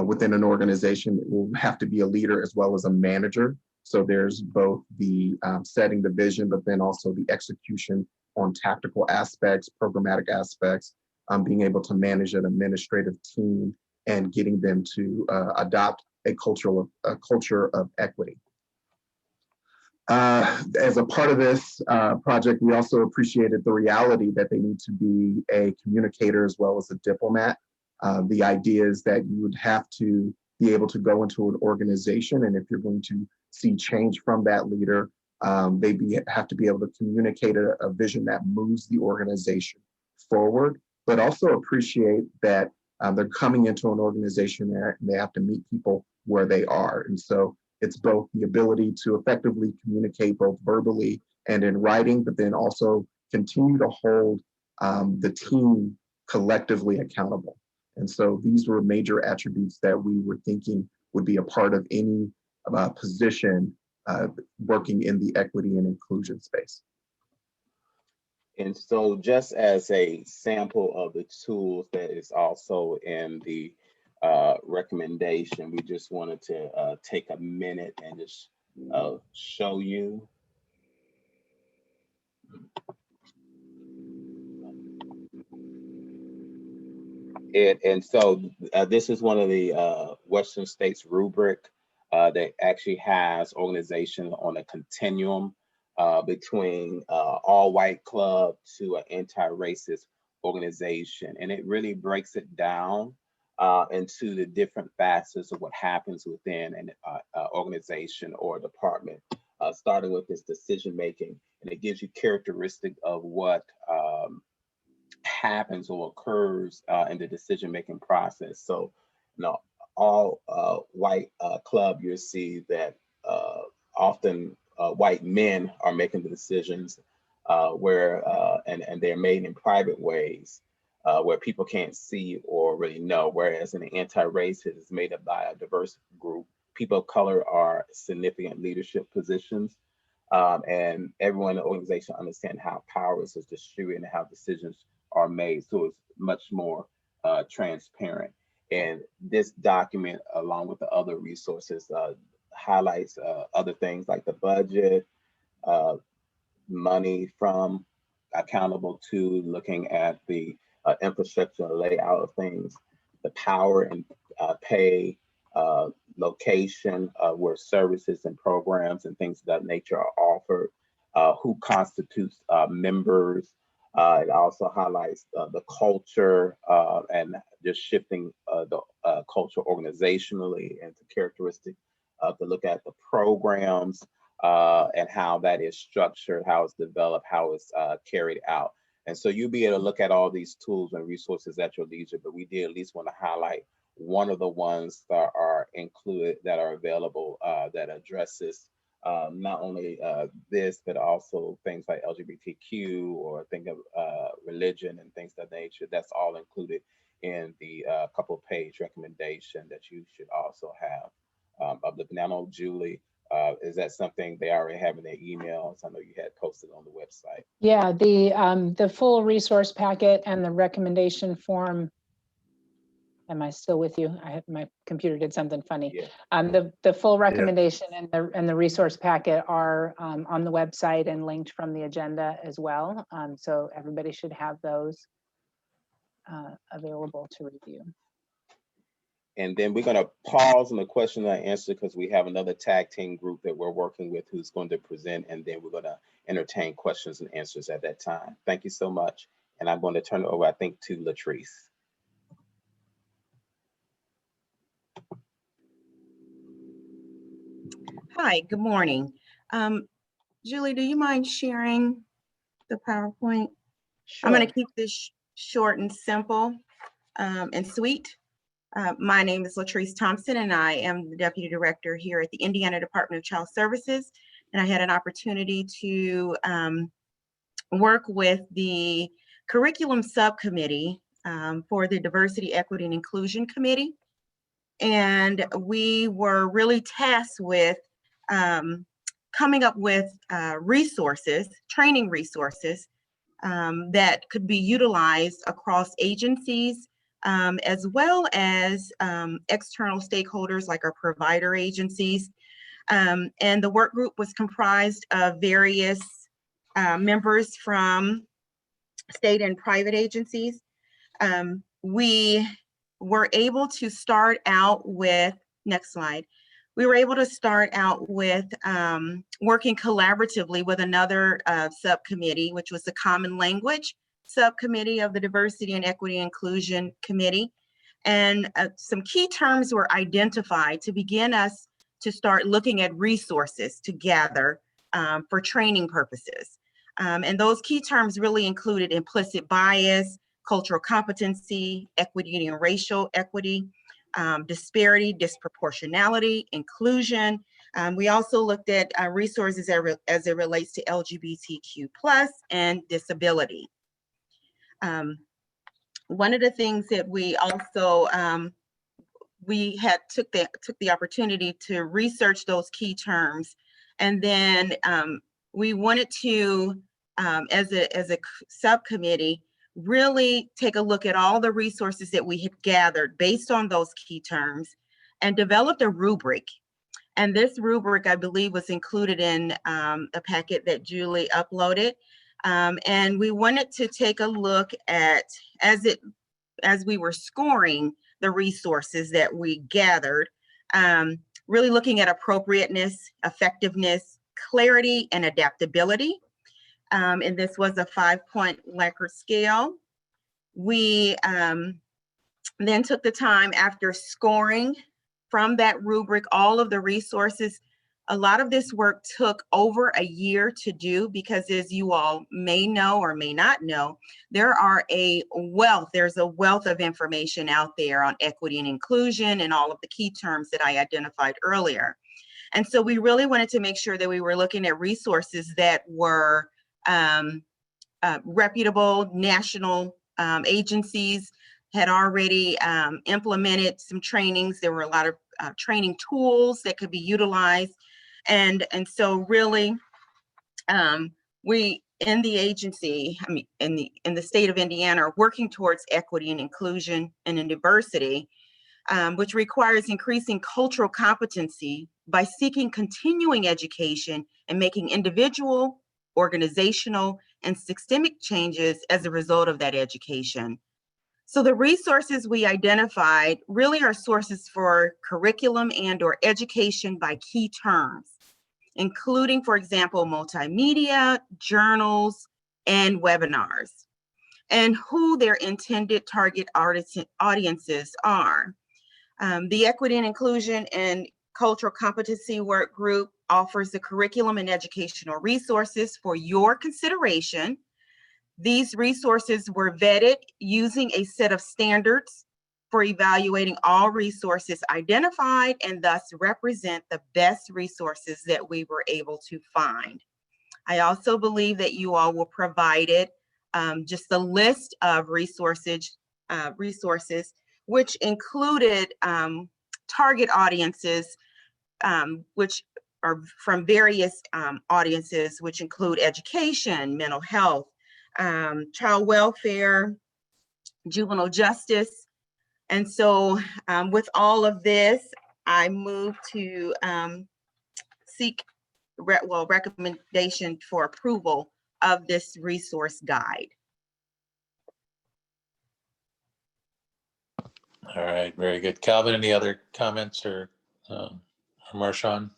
Speaker 14: within an organization will have to be a leader as well as a manager. So there's both the setting the vision, but then also the execution on tactical aspects, programmatic aspects, being able to manage an administrative team and getting them to adopt a culture of equity. As a part of this project, we also appreciated the reality that they need to be a communicator as well as a diplomat. The idea is that you would have to be able to go into an organization, and if you're going to see change from that leader, they have to be able to communicate a vision that moves the organization forward, but also appreciate that they're coming into an organization and they have to meet people where they are. And so it's both the ability to effectively communicate both verbally and in writing, but then also continue to hold the team collectively accountable. And so these were major attributes that we were thinking would be a part of any position working in the equity and inclusion space.
Speaker 12: And so just as a sample of the tools that is also in the recommendation, we just wanted to take a minute and just show you. And so this is one of the Western States rubric that actually has organization on a continuum between all white club to an anti-racist organization. And it really breaks it down into the different facets of what happens within an organization or department, starting with this decision-making. And it gives you characteristic of what happens or occurs in the decision-making process. So, you know, all white club, you'll see that often white men are making the decisions and they're made in private ways where people can't see or really know. Whereas in the anti-racist, it's made up by a diverse group. People of color are significant leadership positions. And everyone in the organization understands how power is distributed and how decisions are made. So it's much more transparent. And this document, along with the other resources, highlights other things like the budget, money from, accountable to, looking at the infrastructure layout of things, the power and pay, location where services and programs and things of that nature are offered, who constitutes members. It also highlights the culture and just shifting the culture organizationally and the characteristic to look at the programs and how that is structured, how it's developed, how it's carried out. And so you'll be able to look at all these tools and resources at your leisure, but we did at least want to highlight one of the ones that are included, that are available, that addresses not only this, but also things like LGBTQ or think of religion and things of that nature. That's all included in the couple-page recommendation that you should also have of the Banana. Julie, is that something they already have in their emails? I know you had posted on the website.
Speaker 1: Yeah, the full resource packet and the recommendation form. Am I still with you? My computer did something funny.
Speaker 12: Yeah.
Speaker 1: The full recommendation and the resource packet are on the website and linked from the agenda as well. So everybody should have those available to review.
Speaker 12: And then we're going to pause on the question and answer because we have another tag team group that we're working with who's going to present, and then we're going to entertain questions and answers at that time. Thank you so much. And I'm going to turn it over, I think, to Latrice.
Speaker 15: Hi, good morning. Julie, do you mind sharing the PowerPoint? Sure. I'm going to keep this short and simple and sweet. My name is Latrice Thompson, and I am the Deputy Director here at the Indiana Department of Child Services. And I had an opportunity to work with the Curriculum Subcommittee for the Diversity, Equity, and Inclusion Committee. And we were really tasked with coming up with resources, training resources that could be utilized across agencies, as well as external stakeholders like our provider agencies. And the work group was comprised of various members from state and private agencies. We were able to start out with, next slide, we were able to start out with working collaboratively with another subcommittee, which was the Common Language Subcommittee of the Diversity and Equity Inclusion Committee. And some key terms were identified to begin us to start looking at resources to gather for training purposes. And those key terms really included implicit bias, cultural competency, equity and racial equity, disparity, disproportionality, inclusion. We also looked at resources as it relates to LGBTQ+ and disability. One of the things that we also we had took the opportunity to research those key terms And then we wanted to, as a subcommittee, really take a look at all the resources that we had gathered based on those key terms and developed a rubric. And this rubric, I believe, was included in a packet that Julie uploaded. And we wanted to take a look at, as we were scoring the resources that we gathered, really looking at appropriateness, effectiveness, clarity, and adaptability. And this was a 5-point Likert scale. We then took the time after scoring from that rubric all of the resources. A lot of this work took over a year to do because, as you all may know or may not know, there's a wealth of information out there on equity and inclusion and all of the key terms that I identified earlier. And so we really wanted to make sure that we were looking at resources that were reputable. National agencies had already implemented some trainings. There were a lot of training tools that could be utilized. And so really, we in the agency, in the state of Indiana, are working towards equity and inclusion and in diversity, which requires increasing cultural competency by seeking continuing education and making individual, organizational, and systemic changes as a result of that education. So the resources we identified really are sources for curriculum and/or education by key terms, including, for example, multimedia, journals, and webinars, and who their intended target audiences are. The Equity and Inclusion and Cultural Competency Work Group offers the curriculum and educational resources for your consideration. These resources were vetted using a set of standards for evaluating all resources identified and thus represent the best resources that we were able to find. I also believe that you all were provided just a list of resources, which included target audiences, which are from various audiences, which include education, mental health, child welfare, juvenile justice. And so with all of this, I move to seek recommendation for approval of this resource guide.
Speaker 2: All right, very good. Calvin, any other comments or Marshawn?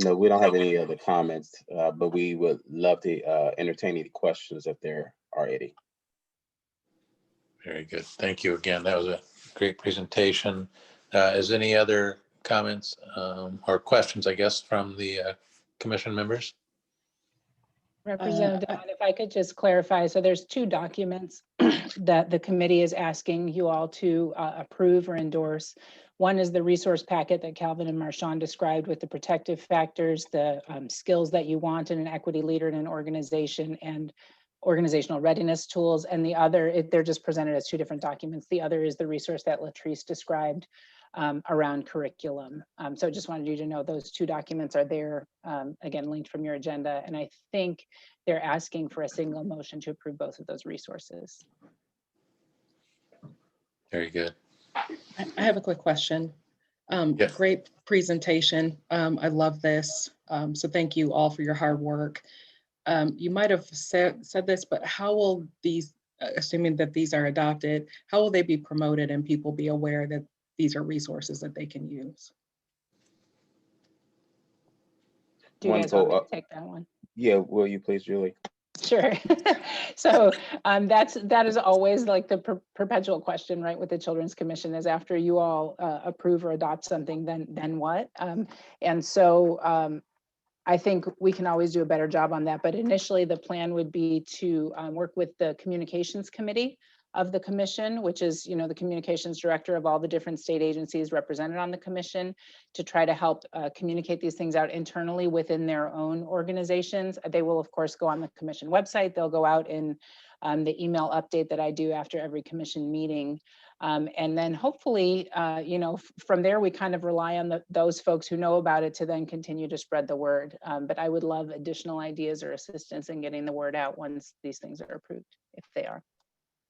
Speaker 12: No, we don't have any other comments, but we would love to entertain any questions if there are any.
Speaker 2: Very good. Thank you again. That was a great presentation. Is any other comments or questions, I guess, from the commission members?
Speaker 1: Representative, if I could just clarify, so there's 2 documents that the committee is asking you all to approve or endorse. One is the resource packet that Calvin and Marshawn described with the protective factors, the skills that you want in an equity leader in an organization, and organizational readiness tools. And the other, they're just presented as 2 different documents. The other is the resource that Latrice described around curriculum. So I just wanted you to know those 2 documents are there, again, linked from your agenda. And I think they're asking for a single motion to approve both of those resources.
Speaker 2: Very good.
Speaker 4: I have a quick question.
Speaker 2: Yes.
Speaker 4: Great presentation. I love this. So thank you all for your hard work. You might have said this, but how will these, assuming that these are adopted, how will they be promoted and people be aware that these are resources that they can use?
Speaker 1: Do you guys want me to take that one?
Speaker 12: Yeah, will you please, Julie?
Speaker 1: Sure. So that is always like the perpetual question, right, with the Children's Commission, is after you all approve or adopt something, then what? And so I think we can always do a better job on that. But initially, the plan would be to work with the Communications Committee of the commission, which is, you know, the communications director of all the different state agencies represented on the commission, to try to help communicate these things out internally within their own organizations. They will, of course, go on the commission website. They'll go out in the email update that I do after every commission meeting. And then hopefully, from there, we kind of rely on those folks who know about it to then continue to spread the word. But I would love additional ideas or assistance in getting the word out once these things are approved, if they are.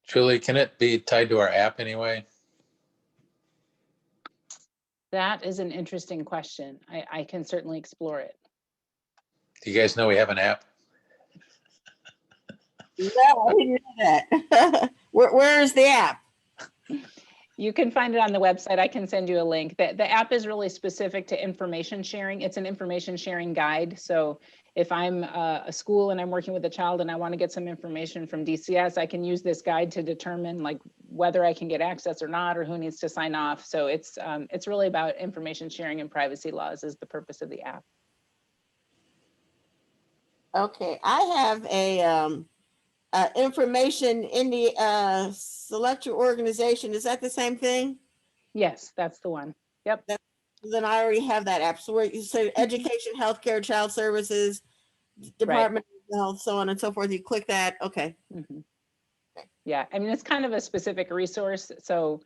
Speaker 2: Julie, can it be tied to our app anyway?
Speaker 1: That is an interesting question. I can certainly explore it.
Speaker 2: Do you guys know we have an app?
Speaker 6: No, I didn't know that. Where is the app?
Speaker 1: You can find it on the website. I can send you a link. The app is really specific to information sharing. It's an information sharing guide. So if I'm a school and I'm working with a child and I want to get some information from DCS, I can use this guide to determine like whether I can get access or not, or who needs to sign off. So it's really about information sharing and privacy laws is the purpose of the app.
Speaker 6: Okay, I have a information in the select your organization. Is that the same thing?
Speaker 1: Yes, that's the one. Yep.
Speaker 6: Then I already have that app. So where you say education, healthcare, child services, Department of Health, so on and so forth. You click that. Okay.
Speaker 1: Mm-hmm. Yeah, I mean, it's kind of a specific resource. So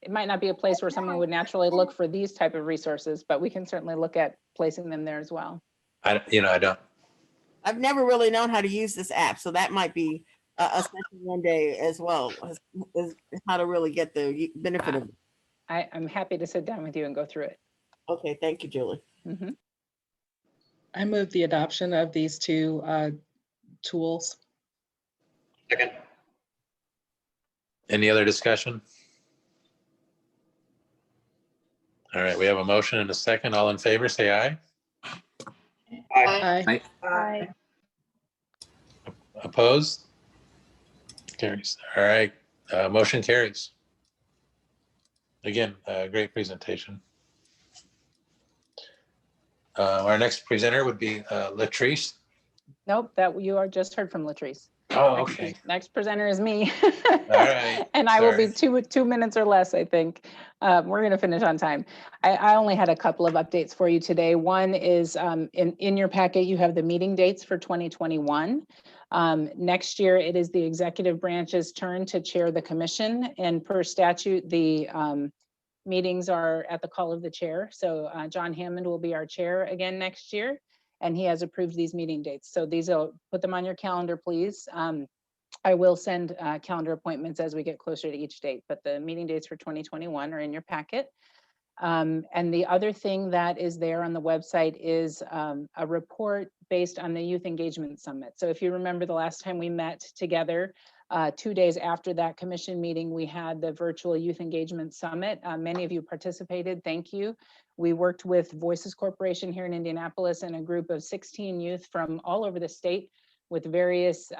Speaker 1: it might not be a place where someone would naturally look for these type of resources, but we can certainly look at placing them there as well.
Speaker 2: I don't.
Speaker 6: I've never really known how to use this app, so that might be a session one day as well, as how to really get the benefit of it.
Speaker 1: I'm happy to sit down with you and go through it.
Speaker 6: Okay, thank you, Julie.
Speaker 1: Mm-hmm.
Speaker 4: I move the adoption of these two tools.
Speaker 11: Second.
Speaker 2: Any other discussion? All right, we have a motion and a second. All in favor, say aye.
Speaker 4: Aye.
Speaker 3: Aye.
Speaker 2: Opposed? Carries. All right, motion carries. Again, great presentation. Our next presenter would be Latrice.
Speaker 1: Nope, that you are just heard from Latrice.
Speaker 2: Oh, okay.
Speaker 1: Next presenter is me.
Speaker 2: All right.
Speaker 1: And I will be two minutes or less, I think. We're going to finish on time. I only had a couple of updates for you today. One is in your packet, you have the meeting dates for 2021. Next year, it is the executive branch's turn to chair the commission. And per statute, the meetings are at the call of the chair. So John Hammond will be our chair again next year. And he has approved these meeting dates. So these will put them on your calendar, please. I will send calendar appointments as we get closer to each date, but the meeting dates for 2021 are in your packet. And the other thing that is there on the website is a report based on the Youth Engagement Summit. So if you remember the last time we met together, 2 days after that commission meeting, we had the virtual Youth Engagement Summit. Many of you participated, thank you. We worked with Voices Corporation here in Indianapolis and a group of 16 youth from all over the state with various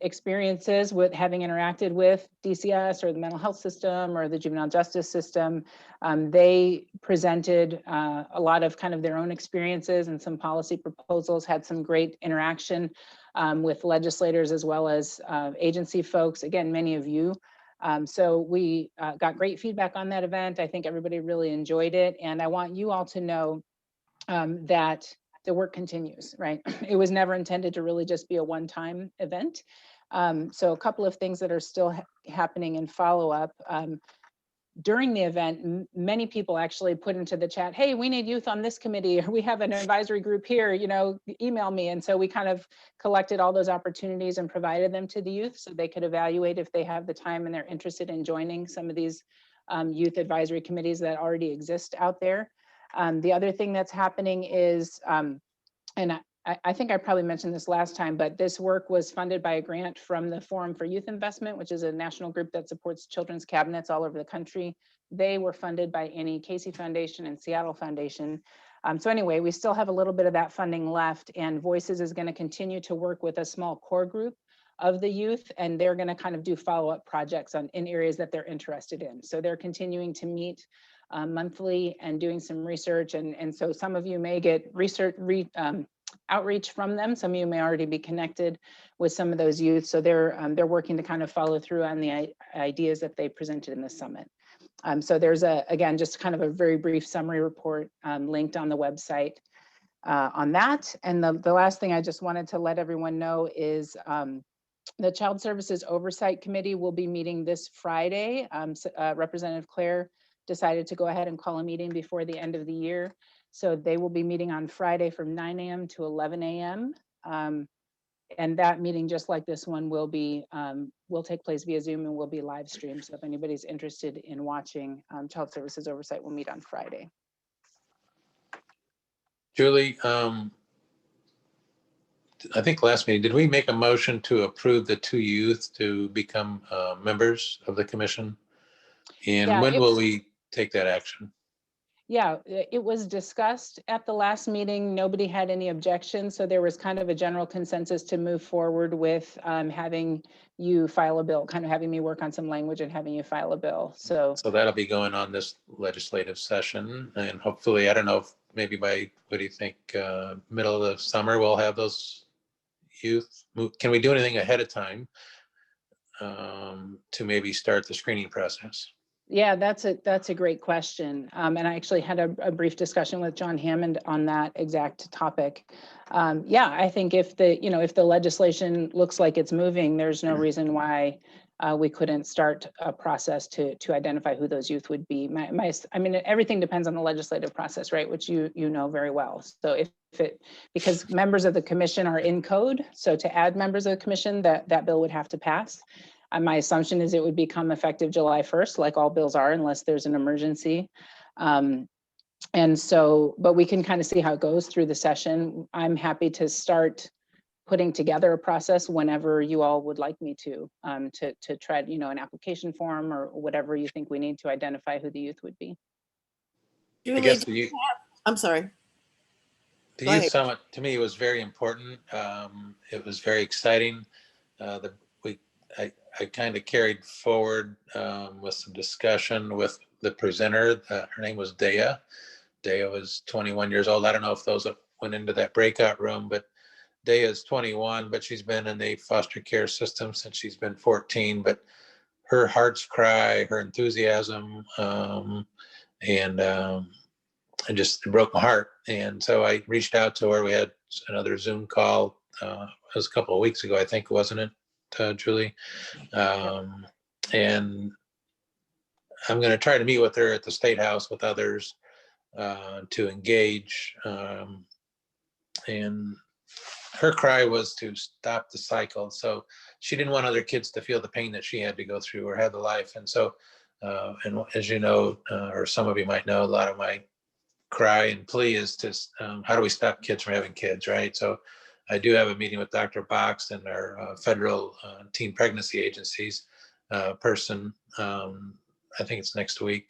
Speaker 1: experiences with having interacted with DCS or the mental health system or the juvenile justice system. They presented a lot of kind of their own experiences and some policy proposals, had some great interaction with legislators as well as agency folks, again, many of you. So we got great feedback on that event. I think everybody really enjoyed it. And I want you all to know that the work continues, right? It was never intended to really just be a one-time event. So a couple of things that are still happening in follow-up. During the event, many people actually put into the chat, hey, we need youth on this committee, or we have an advisory group here, email me. And so we kind of collected all those opportunities and provided them to the youth so they could evaluate if they have the time and they're interested in joining some of these youth advisory committees that already exist out there. The other thing that's happening is, and I think I probably mentioned this last time, but this work was funded by a grant from the Forum for Youth Investment, which is a national group that supports children's cabinets all over the country. They were funded by Annie Casey Foundation and Seattle Foundation. So anyway, we still have a little bit of that funding left, and Voices is going to continue to work with a small core group of the youth, and they're going to kind of do follow-up projects in areas that they're interested in. So they're continuing to meet monthly and doing some research, and so some of you may get outreach from them. Some of you may already be connected with some of those youth. So they're working to kind of follow through on the ideas that they presented in the summit. So there's again, just kind of a very brief summary report linked on the website on that. And the last thing I just wanted to let everyone know is The Child Services Oversight Committee will be meeting this Friday. Representative Claire decided to go ahead and call a meeting before the end of the year. So they will be meeting on Friday from 9 a.m. to 11 a.m. And that meeting, just like this one, will take place via Zoom and will be live streamed. So if anybody's interested in watching, Child Services Oversight will meet on Friday.
Speaker 2: Julie, I think last meeting, did we make a motion to approve the 2 youth to become members of the commission? And
Speaker 1: Yeah,
Speaker 2: when will we take that action?
Speaker 1: Yeah, it was discussed at the last meeting. Nobody had any objections. So there was kind of a general consensus to move forward with having you file a bill, kind of having me work on some language and having you file a bill. So
Speaker 2: that'll be going on this legislative session, and hopefully, I don't know, if maybe by, what do you think, middle of the summer, we'll have those youth. Can we do anything ahead of time to maybe start the screening process?
Speaker 1: yeah, that's a great question. And I actually had a brief discussion with John Hammond on that exact topic. Yeah, I think if the legislation looks like it's moving, there's no reason why we couldn't start a process to identify who those youth would be. I mean, everything depends on the legislative process, right? Which you know very well. So because members of the commission are in code, so to add members of the commission, that bill would have to pass. My assumption is it would become effective July 1st, like all bills are, unless there's an emergency. And so, but we can kind of see how it goes through the session. I'm happy to start putting together a process whenever you all would like me to try, an application form or whatever you think we need to identify who the youth would be.
Speaker 6: Julie,
Speaker 2: I guess
Speaker 6: I'm sorry.
Speaker 2: The youth summit to me was very important. It was very exciting. I kind of carried forward with some discussion with the presenter. Her name was Dea. Dea was 21 years old. I don't know if those went into that breakout room, but Dea is 21, but she's been in the foster care system since she's been 14. But her heart's cry, her enthusiasm, and it just broke my heart. And so I reached out to her. We had another Zoom call. It was a couple of weeks ago, I think, wasn't it? Julie, and I'm going to try to meet with her at the State House with others to engage. And her cry was to stop the cycle. So she didn't want other kids to feel the pain that she had to go through or had the life. And so, and as you know, or some of you might know, a lot of my cry and plea is to how do we stop kids from having kids, right? So I do have a meeting with Dr. Box and our federal teen pregnancy agencies person. I think it's next week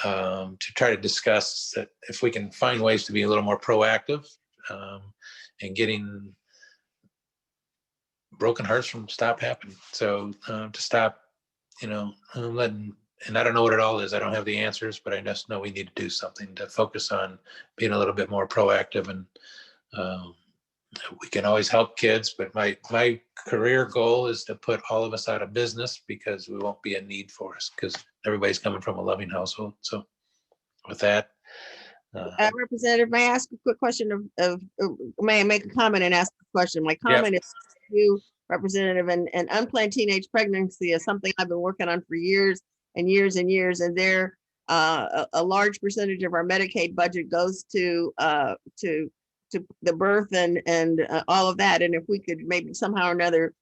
Speaker 2: to try to discuss that if we can find ways to be a little more proactive and getting broken hearts from stop happening. So to stop, letting, and I don't know what it all is. I don't have the answers, but I just know we need to do something to focus on being a little bit more proactive. And we can always help kids, but my career goal is to put all of us out of business because we won't be a need for us because everybody's coming from a loving household. So with that.
Speaker 6: Representative, may I ask a quick question may I make a comment and ask a question? My comment is to you, Representative, and unplanned teenage pregnancy is something I've been working on for years and years and years. And there, a large percentage of our Medicaid budget goes to the birth and all of that. And if we could maybe somehow or another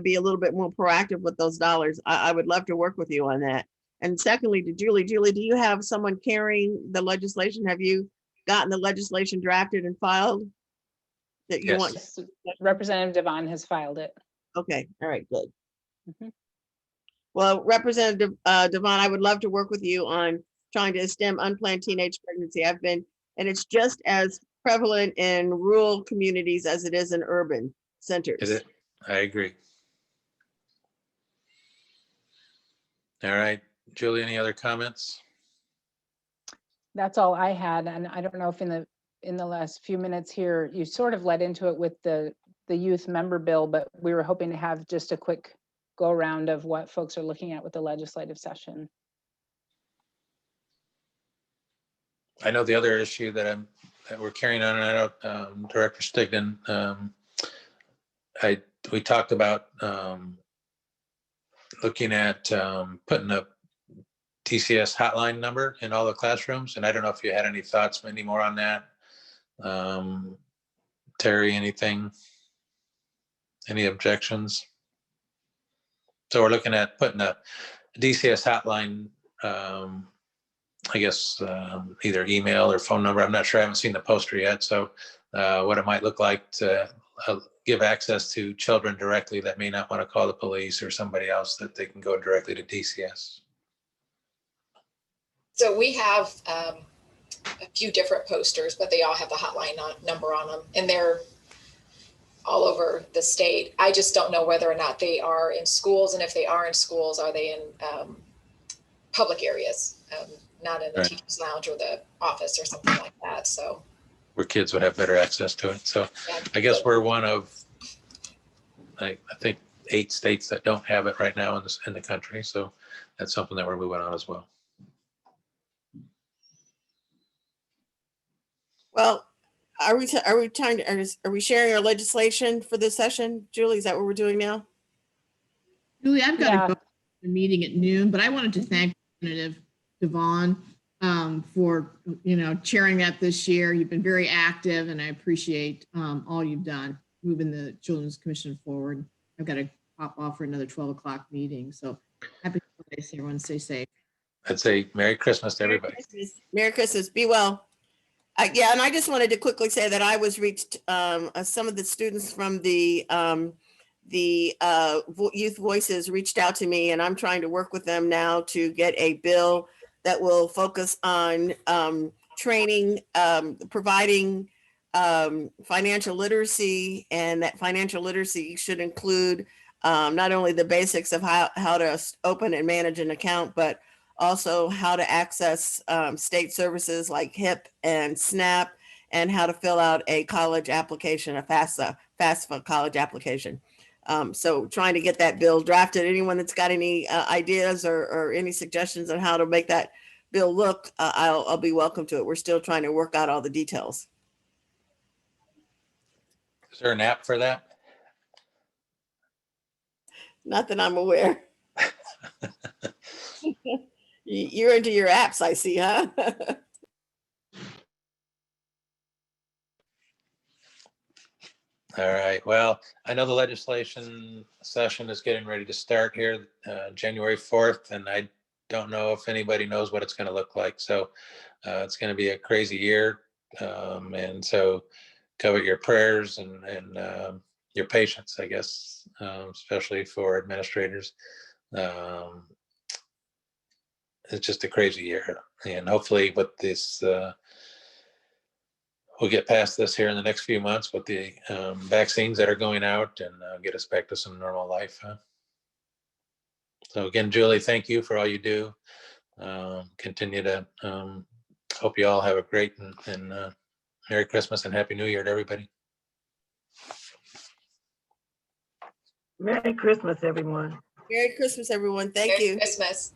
Speaker 6: be a little bit more proactive with those dollars, I would love to work with you on that. And secondly, to Julie, do you have someone carrying the legislation? Have you gotten the legislation drafted and filed that you want?
Speaker 1: Representative Devon has filed it.
Speaker 6: Okay, all right, good. Well, Representative Devon, I would love to work with you on trying to stem unplanned teenage pregnancy. And it's just as prevalent in rural communities as it is in urban centers.
Speaker 2: Is it? I agree. All right, Julie, any other comments?
Speaker 1: That's all I had. And I don't know if in the last few minutes here, you sort of led into it with the youth member bill, but we were hoping to have just a quick go around of what folks are looking at with the legislative session.
Speaker 2: I know the other issue that we're carrying on, and I know Director Stigdon, I we talked about looking at putting a TCS hotline number in all the classrooms. And I don't know if you had any thoughts any more on that. Terry, anything? Any objections? So we're looking at putting a DCS hotline, I guess, either email or phone number. I'm not sure. I haven't seen the poster yet. So what it might look like to give access to children directly that may not want to call the police or somebody else, that they can go directly to DCS.
Speaker 3: So we have a few different posters, but they all have the hotline number on them, and they're all over the state. I just don't know whether or not they are in schools, and if they are in schools, are they in public areas, not in the
Speaker 2: Right.
Speaker 3: teacher's lounge or the office or something like that. So
Speaker 2: Where kids would have better access to it. So
Speaker 3: yeah.
Speaker 2: I guess we're one of, I think, 8 states that don't have it right now in the country. So that's something that we're moving on as well.
Speaker 6: Well, are we sharing our legislation for this session? Julie, is that what we're doing now?
Speaker 16: Julie, I've got
Speaker 1: Yeah.
Speaker 16: to go to the meeting at noon, but I wanted to thank Representative Devon for, chairing that this year. You've been very active, and I appreciate all you've done moving the Children's Commission forward. I've got to pop off for another 12 o'clock meeting. So happy holidays, everyone. Stay safe.
Speaker 2: I'd say Merry Christmas to everybody.
Speaker 6: Merry Christmas. Be well. Yeah, and I just wanted to quickly say that I was reached, some of the students from the Youth Voices reached out to me, and I'm trying to work with them now to get a bill that will focus on training, providing financial literacy, and that financial literacy should include not only the basics of how to open and manage an account, but also how to access state services like HIP and SNAP, and how to fill out a college application, a FAFSA college application. So trying to get that bill drafted. Anyone that's got any ideas or any suggestions on how to make that bill look, I'll be welcome to it. We're still trying to work out all the details.
Speaker 2: Is there an app for that?
Speaker 6: Not that I'm aware. You're into your apps, I see, huh?
Speaker 2: All right. Well, I know the legislation session is getting ready to start here January 4th, and I don't know if anybody knows what it's going to look like. So it's going to be a crazy year. And so cover your prayers and your patience, I guess, especially for administrators. It's just a crazy year. And hopefully with this, we'll get past this here in the next few months with the vaccines that are going out, and get us back to some normal life. So again, Julie, thank you for all you do. Continue to hope you all have a great and Merry Christmas and Happy New Year to everybody.
Speaker 17: Merry Christmas, everyone.
Speaker 6: Merry Christmas, everyone. Thank
Speaker 3: Merry
Speaker 6: you.
Speaker 3: Christmas.